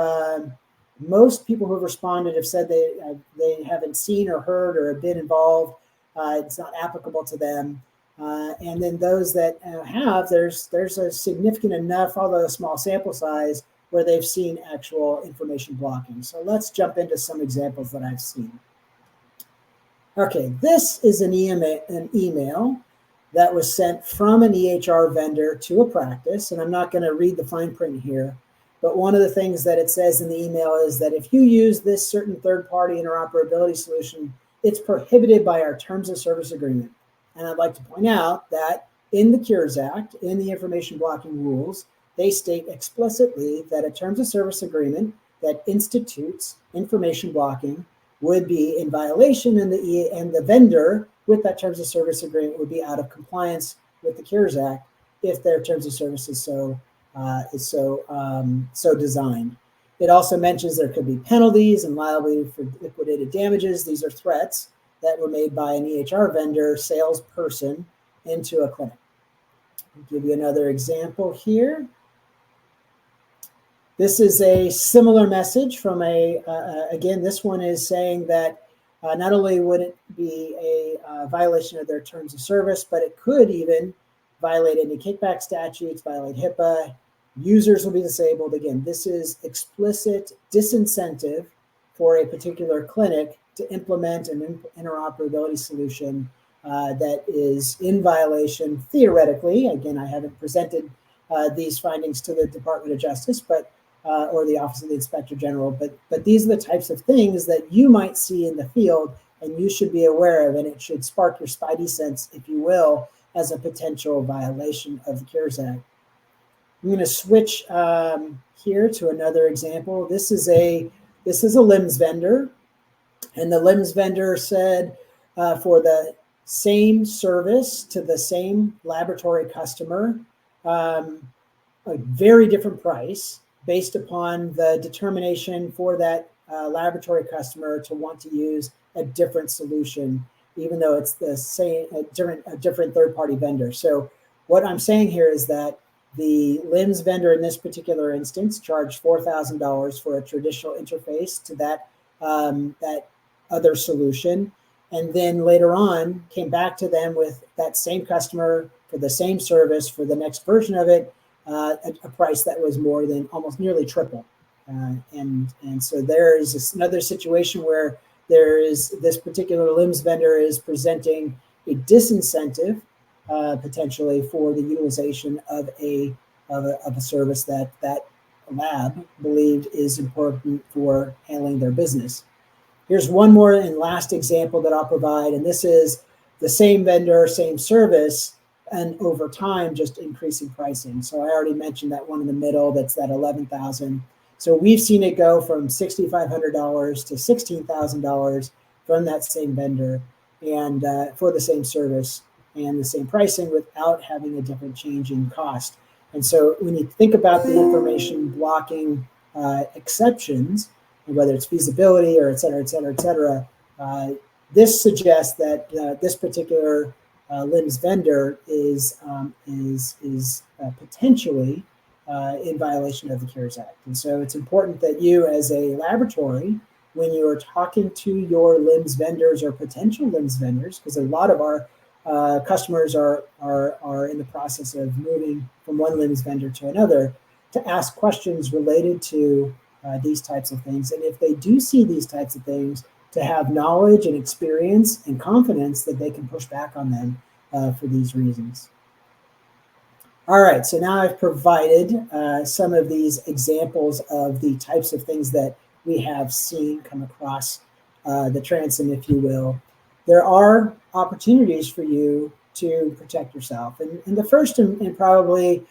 [SPEAKER 2] most people who have responded have said they haven't seen or heard or have been involved. It's not applicable to them. And then those that have, there's a significant enough, although a small sample size, where they've seen actual information blocking. So let's jump into some examples that I've seen. Okay, this is an email that was sent from an EHR vendor to a practice, and I'm not going to read the fine print here, but one of the things that it says in the email is that if you use this certain third-party interoperability solution, it's prohibited by our terms of service agreement. And I'd like to point out that in the Cures Act, in the information blocking rules, they state explicitly that a terms of service agreement that institutes information blocking would be in violation, and the vendor with that terms of service agreement would be out of compliance with the Cures Act if their terms of service is so designed. It also mentions there could be penalties and liability for liquidated damages. These are threats that were made by an EHR vendor salesperson into a clinic. I'll give you another example here. This is a similar message from again, this one is saying that not only would it be a violation of their terms of service, but it could even violate any kickback statutes, violate HIPAA. Users will be disabled. Again, this is explicit disincentive for a particular clinic to implement an interoperability solution that is in violation theoretically. Again, I haven't presented these findings to the Department of Justice, but or the Office of the Inspector General, but these are the types of things that you might see in the field and you should be aware of, and it should spark your spidey sense, if you will, as a potential violation of the Cures Act. I'm going to switch here to another example. This is a LIMS vendor, and the LIMS vendor said for the same service to the same laboratory customer, a very different price based upon the determination for that laboratory customer to want to use a different solution, even though it's the same, a different third-party vendor. So what I'm saying here is that the LIMS vendor in this particular instance charged $4,000 for a traditional interface to that other solution, and then later on came back to them with that same customer for the same service for the next version of it, a price that was more than almost nearly triple. And so there is another situation where there is this particular LIMS vendor is presenting a disincentive potentially for the utilization of a service that lab believed is important for handling their business. Here's one more and last example that I'll provide, and this is the same vendor, same service, and over time just increasing pricing. So I already mentioned that one in the middle, that's that $11,000. So we've seen it go from $6,500 to $16,000 from that same vendor, and for the same service and the same pricing without having a different change in cost. And so when you think about the information blocking exceptions, whether it's feasibility or et cetera, et cetera, et cetera, this suggests that this particular LIMS vendor is potentially in violation of the CARES Act. And so it's important that you, as a laboratory, when you are talking to your LIMS vendors or potential LIMS vendors, because a lot of our customers are in the process of moving from one LIMS vendor to another, to ask questions related to these types of things. And if they do see these types of things, to have knowledge and experience and confidence that they can push back on them for these reasons. All right, so now I've provided some of these examples of the types of things that we have seen come across the transom, if you will. There are opportunities for you to protect yourself. And the first and probably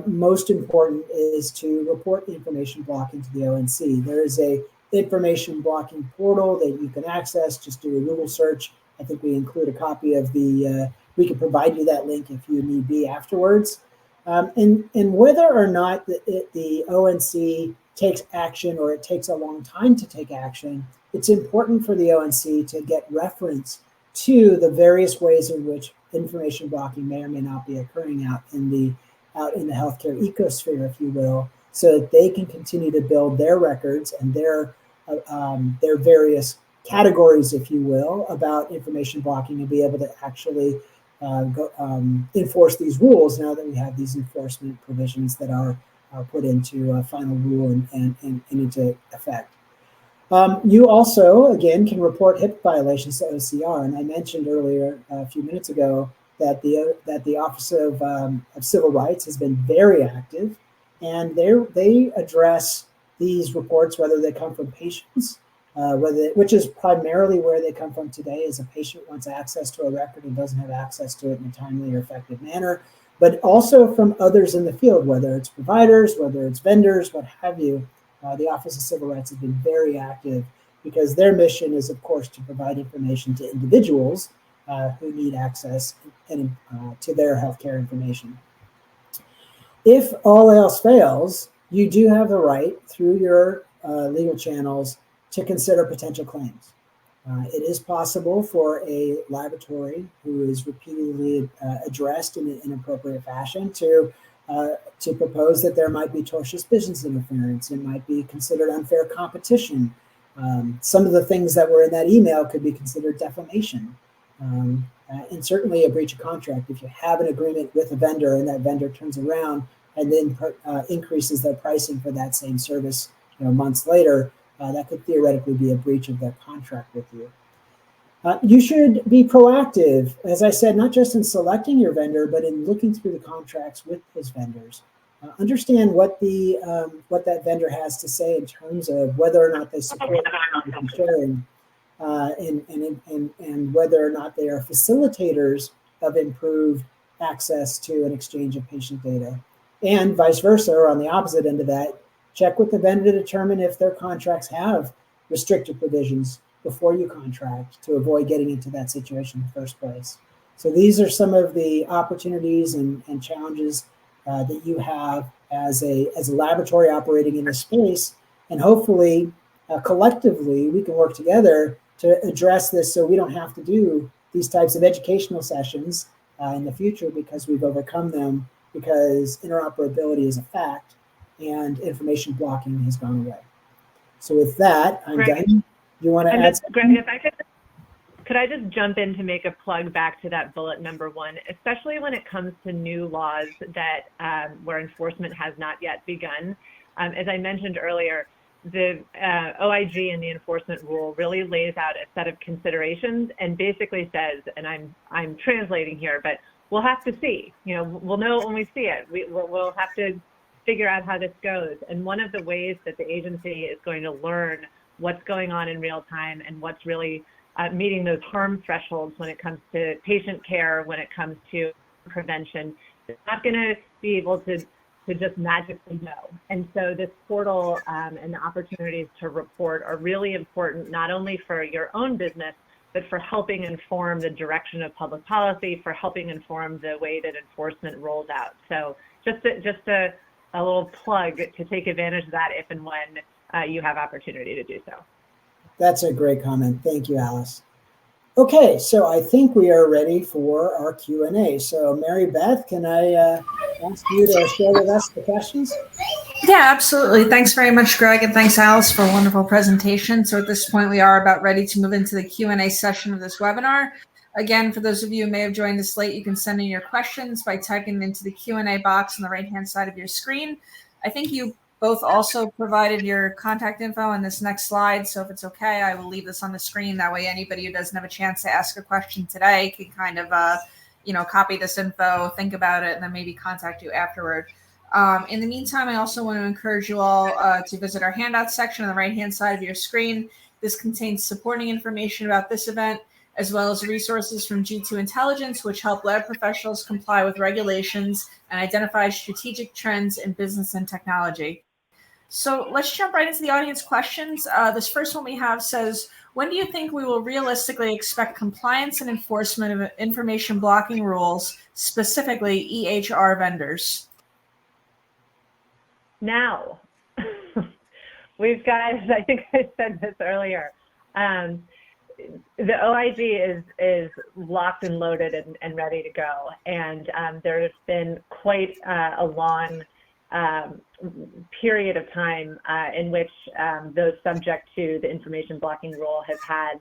[SPEAKER 2] most important is to report information blocking to the ONC. There is a information blocking portal that you can access. Just do a Google search. I think we include a copy of the, we can provide you that link if you need be afterwards. And whether or not the ONC takes action or it takes a long time to take action, it's important for the ONC to get reference to the various ways in which information blocking may or may not be occurring out in the healthcare ecosphere, if you will, so that they can continue to build their records and their various categories, if you will, about information blocking and be able to actually enforce these rules now that we have these enforcement provisions that are put into a final rule and into effect. You also, again, can report HIPAA violations to OCR. And I mentioned earlier, a few minutes ago, that the Office of Civil Rights has been very active, and they address these reports, whether they come from patients, which is primarily where they come from today, is a patient wants access to a record and doesn't have access to it in a timely or effective manner, but also from others in the field, whether it's providers, whether it's vendors, what have you. The Office of Civil Rights has been very active because their mission is, of course, to provide information to individuals who need access to their healthcare information. If all else fails, you do have the right through your legal channels to consider potential claims. It is possible for a laboratory who is repeatedly addressed in an inappropriate fashion to propose that there might be tortious business interference. It might be considered unfair competition. Some of the things that were in that email could be considered defamation. And certainly a breach of contract. If you have an agreement with a vendor and that vendor turns around and then increases their pricing for that same service, months later, that could theoretically be a breach of their contract with you. You should be proactive, as I said, not just in selecting your vendor, but in looking through the contracts with those vendors. Understand what that vendor has to say in terms of whether or not they support sharing, and whether or not they are facilitators of improved access to an exchange of patient data. And vice versa, or on the opposite end of that, check with the vendor to determine if their contracts have restrictive provisions before you contract to avoid getting into that situation in the first place. So these are some of the opportunities and challenges that you have as a laboratory operating in this space. And hopefully, collectively, we can work together to address this so we don't have to do these types of educational sessions in the future, because we've overcome them, because interoperability is a fact and information blocking has gone away. So with that, I'm done. You want to add something?
[SPEAKER 3] Greg, if I could I just jump in to make a plug back to that bullet number 1, especially when it comes to new laws that where enforcement has not yet begun. As I mentioned earlier, the OIG and the enforcement rule really lays out a set of considerations and basically says, and I'm translating here, but we'll have to see. We'll know when we see it. We'll have to figure out how this goes. And one of the ways that the agency is going to learn what's going on in real time and what's really meeting those harm thresholds when it comes to patient care, when it comes to prevention, it's not going to be able to just magically know. And so this portal and the opportunities to report are really important, not only for your own business, but for helping inform the direction of public policy, for helping inform the way that enforcement rolls out. So just a little plug to take advantage of that if and when you have opportunity to do so.
[SPEAKER 2] That's a great comment. Thank you, Alice. Okay, so I think we are ready for our Q&A. So Mary Beth, can I ask you to share with us the questions?
[SPEAKER 1] Yeah, absolutely. Thanks very much, Greg, and thanks, Alice, for a wonderful presentation. So at this point, we are about ready to move into the Q&A session of this webinar. Again, for those of you who may have joined us late, you can send in your questions by typing them into the Q&A box on the right-hand side of your screen. I think you both also provided your contact info on this next slide. So if it's okay, I will leave this on the screen. That way, anybody who doesn't have a chance to ask a question today can kind of, copy this info, think about it, and then maybe contact you afterward. In the meantime, I also want to encourage you all to visit our handout section on the right-hand side of your screen. This contains supporting information about this event, as well as resources from G2 Intelligence, which help lab professionals comply with regulations and identify strategic trends in business and technology. So let's jump right into the audience questions. This first one we have says, when do you think we will realistically expect compliance and enforcement of information blocking rules, specifically EHR vendors?
[SPEAKER 3] Now, we've got, I think I said this earlier, the OIG is locked and loaded and ready to go. And there's been quite a long period of time in which those subject to the information blocking rule have had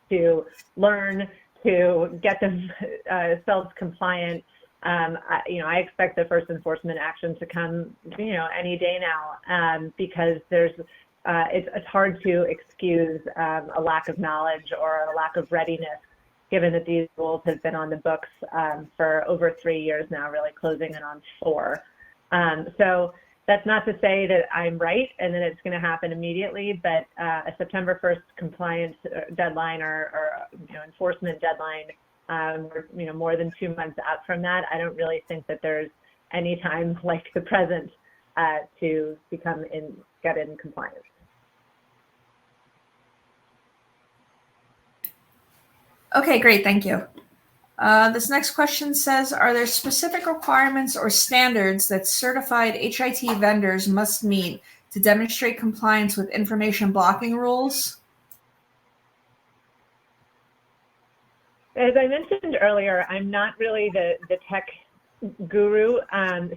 [SPEAKER 3] to learn to get themselves compliant. I expect the first enforcement action to come, any day now, because it's hard to excuse a lack of knowledge or a lack of readiness, given that these rules have been on the books for over 3 years now, really closing in on 4. So that's not to say that I'm right and that it's going to happen immediately, but a September 1st compliance deadline or enforcement deadline, we're more than 2 months out from that. I don't really think that there's any time like the present to get in compliance.
[SPEAKER 1] Okay, great. Thank you. This next question says, are there specific requirements or standards that certified HIT vendors must meet to demonstrate compliance with information blocking rules?
[SPEAKER 3] As I mentioned earlier, I'm not really the tech guru.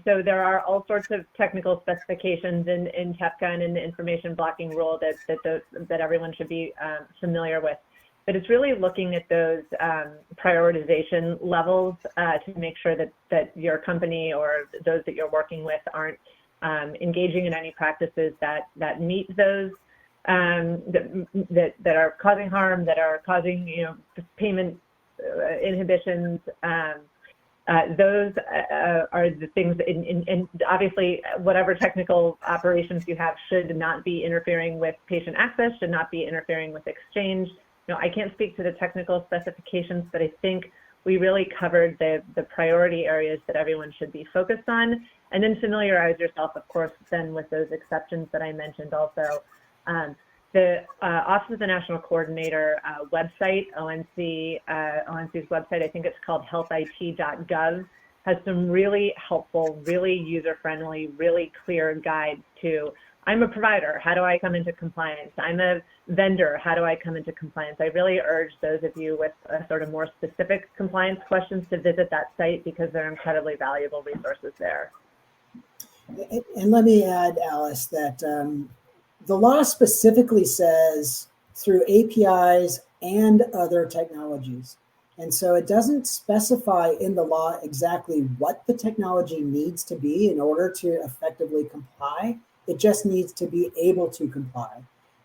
[SPEAKER 3] So there are all sorts of technical specifications in TEPCA and in the information blocking rule that everyone should be familiar with. But it's really looking at those prioritization levels to make sure that your company or those that you're working with aren't engaging in any practices that meet those that are causing harm, that are causing payment inhibitions. Those are the things, and obviously whatever technical operations you have should not be interfering with patient access, should not be interfering with exchange. I can't speak to the technical specifications, but I think we really covered the priority areas that everyone should be focused on, and then familiarize yourself, of course, then with those exceptions that I mentioned also. The Office of the National Coordinator website, ONC's website, I think it's called healthit.gov, has some really helpful, really user-friendly, really clear guides to, I'm a provider, how do I come into compliance? I'm a vendor, how do I come into compliance? I really urge those of you with sort of more specific compliance questions to visit that site because they're incredibly valuable resources there.
[SPEAKER 2] And let me add, Alice, that the law specifically says through APIs and other technologies. And so it doesn't specify in the law exactly what the technology needs to be in order to effectively comply. It just needs to be able to comply.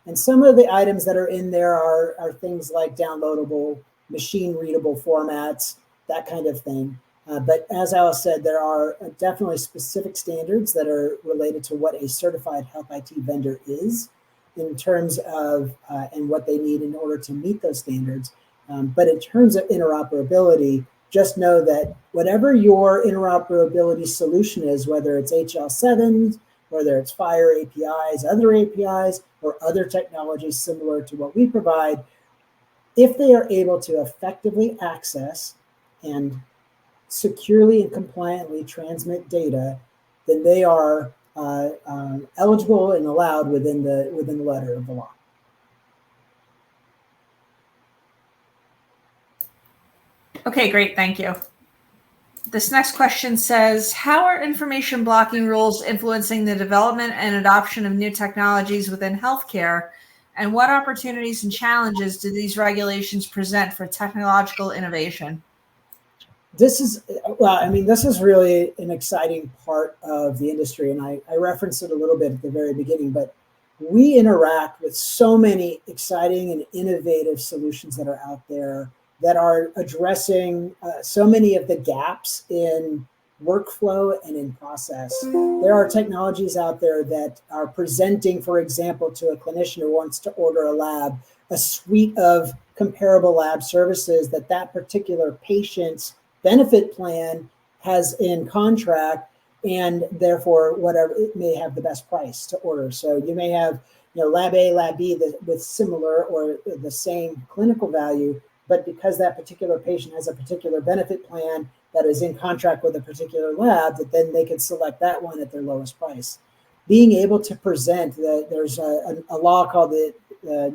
[SPEAKER 2] And some of the items that are in there are things like downloadable, machine readable formats, that kind of thing. But as Alice said, there are definitely specific standards that are related to what a certified health IT vendor is in terms of and what they need in order to meet those standards. But in terms of interoperability, just know that whatever your interoperability solution is, whether it's HL7, whether it's FHIR APIs, other APIs, or other technologies similar to what we provide, if they are able to effectively access and securely and compliantly transmit data, then they are eligible and allowed within the letter of the law.
[SPEAKER 1] Okay, great. Thank you. This next question says, how are information blocking rules influencing the development and adoption of new technologies within healthcare? And what opportunities and challenges do these regulations present for technological innovation?
[SPEAKER 2] This is really an exciting part of the industry. And I referenced it a little bit at the very beginning, but we interact with so many exciting and innovative solutions that are out there that are addressing so many of the gaps in workflow and in process. There are technologies out there that are presenting, for example, to a clinician who wants to order a lab, a suite of comparable lab services that particular patient's benefit plan has in contract, and therefore whatever it may have the best price to order. So you may have lab A, lab B with similar or the same clinical value, but because that particular patient has a particular benefit plan that is in contract with a particular lab, that then they can select that one at their lowest price. Being able to present that there's a law called the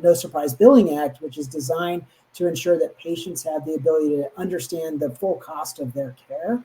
[SPEAKER 2] No Surprise Billing Act, which is designed to ensure that patients have the ability to understand the full cost of their care.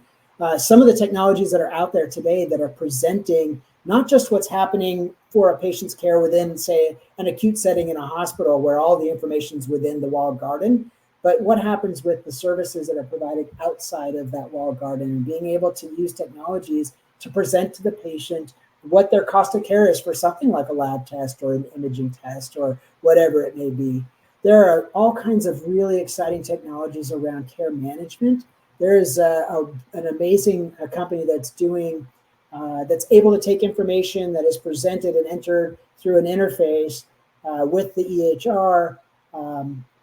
[SPEAKER 2] Some of the technologies that are out there today that are presenting not just what's happening for a patient's care within, say, an acute setting in a hospital where all the information's within the walled garden, but what happens with the services that are provided outside of that walled garden, and being able to use technologies to present to the patient what their cost of care is for something like a lab test or an imaging test or whatever it may be. There are all kinds of really exciting technologies around care management. There is an amazing company that's doing, that's able to take information that is presented and entered through an interface with the EHR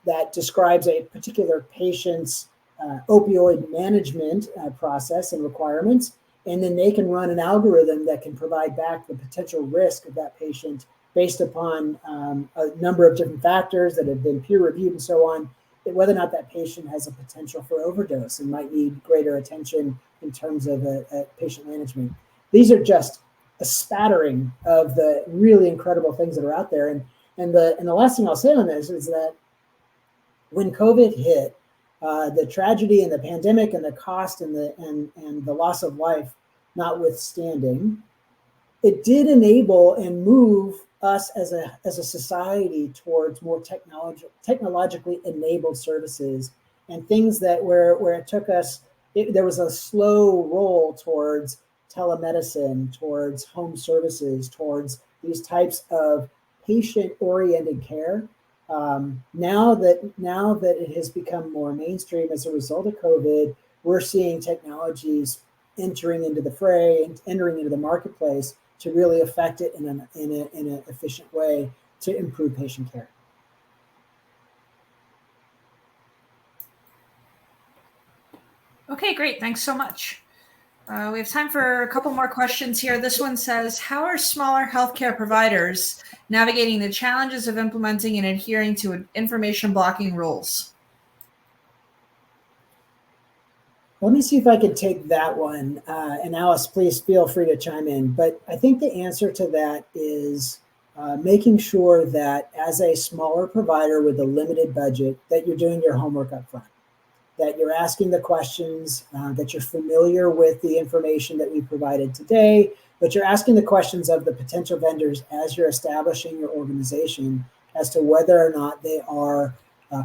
[SPEAKER 2] that describes a particular patient's opioid management process and requirements. And then they can run an algorithm that can provide back the potential risk of that patient based upon a number of different factors that have been peer reviewed and so on, whether or not that patient has a potential for overdose and might need greater attention in terms of patient management. These are just a spattering of the really incredible things that are out there. And the last thing I'll say on this is that when COVID hit, the tragedy and the pandemic and the cost and the loss of life notwithstanding, it did enable and move us as a society towards more technologically enabled services and things that where it took us, there was a slow roll towards telemedicine, towards home services, towards these types of patient-oriented care. Now that it has become more mainstream as a result of COVID, we're seeing technologies entering into the fray and entering into the marketplace to really affect it in an efficient way to improve patient care.
[SPEAKER 1] Okay, great. Thanks so much. We have time for a couple more questions here. This one says, how are smaller healthcare providers navigating the challenges of implementing and adhering to information blocking rules?
[SPEAKER 2] Let me see if I can take that one. And Alice, please feel free to chime in. But I think the answer to that is making sure that as a smaller provider with a limited budget, that you're doing your homework up front, that you're asking the questions, that you're familiar with the information that we provided today, but you're asking the questions of the potential vendors as you're establishing your organization as to whether or not they are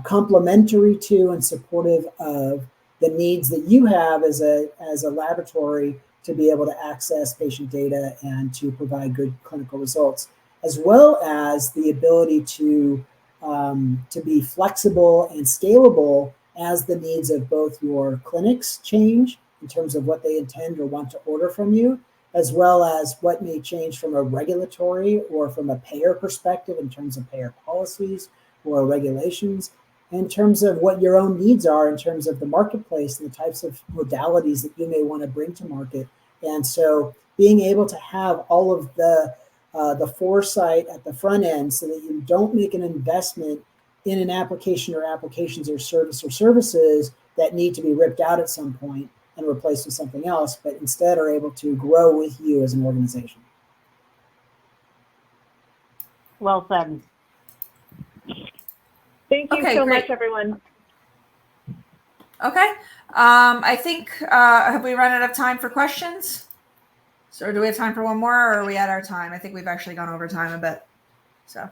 [SPEAKER 2] complementary to and supportive of the needs that you have as a laboratory to be able to access patient data and to provide good clinical results, as well as the ability to be flexible and scalable as the needs of both your clinics change in terms of what they intend or want to order from you, as well as what may change from a regulatory or from a payer perspective in terms of payer policies or regulations, in terms of what your own needs are in terms of the marketplace and the types of modalities that you may want to bring to market. And so being able to have all of the foresight at the front end so that you don't make an investment in an application or applications or services that need to be ripped out at some point and replaced with something else, but instead are able to grow with you as an organization.
[SPEAKER 3] Well said. Thank you so much, everyone.
[SPEAKER 1] Okay. I think, have we run out of time for questions? So do we have time for one more, or are we at our time? I think we've actually gone over time a bit. So.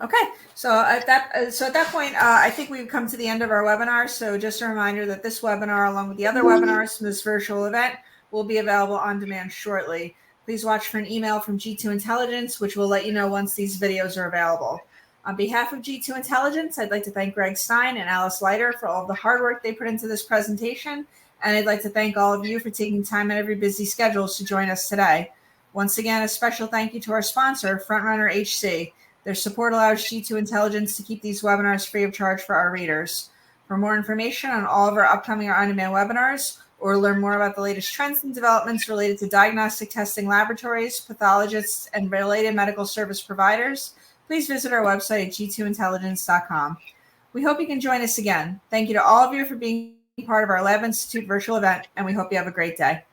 [SPEAKER 1] Okay. So at that point, I think we've come to the end of our webinar. So just a reminder that this webinar, along with the other webinars from this virtual event, will be available on demand shortly. Please watch for an email from G2 Intelligence, which will let you know once these videos are available. On behalf of G2 Intelligence, I'd like to thank Greg Stein and Alice Leiter for all the hard work they put into this presentation. And I'd like to thank all of you for taking time out of your busy schedules to join us today. Once again, a special thank you to our sponsor, Frontrunner HC. Their support allows G2 Intelligence to keep these webinars free of charge for our readers. For more information on all of our upcoming or on-demand webinars, or learn more about the latest trends and developments related to diagnostic testing laboratories, pathologists, and related medical service providers, please visit our website at g2intelligence.com. We hope you can join us again. Thank you to all of you for being part of our Lab Institute virtual event, and we hope you have a great day.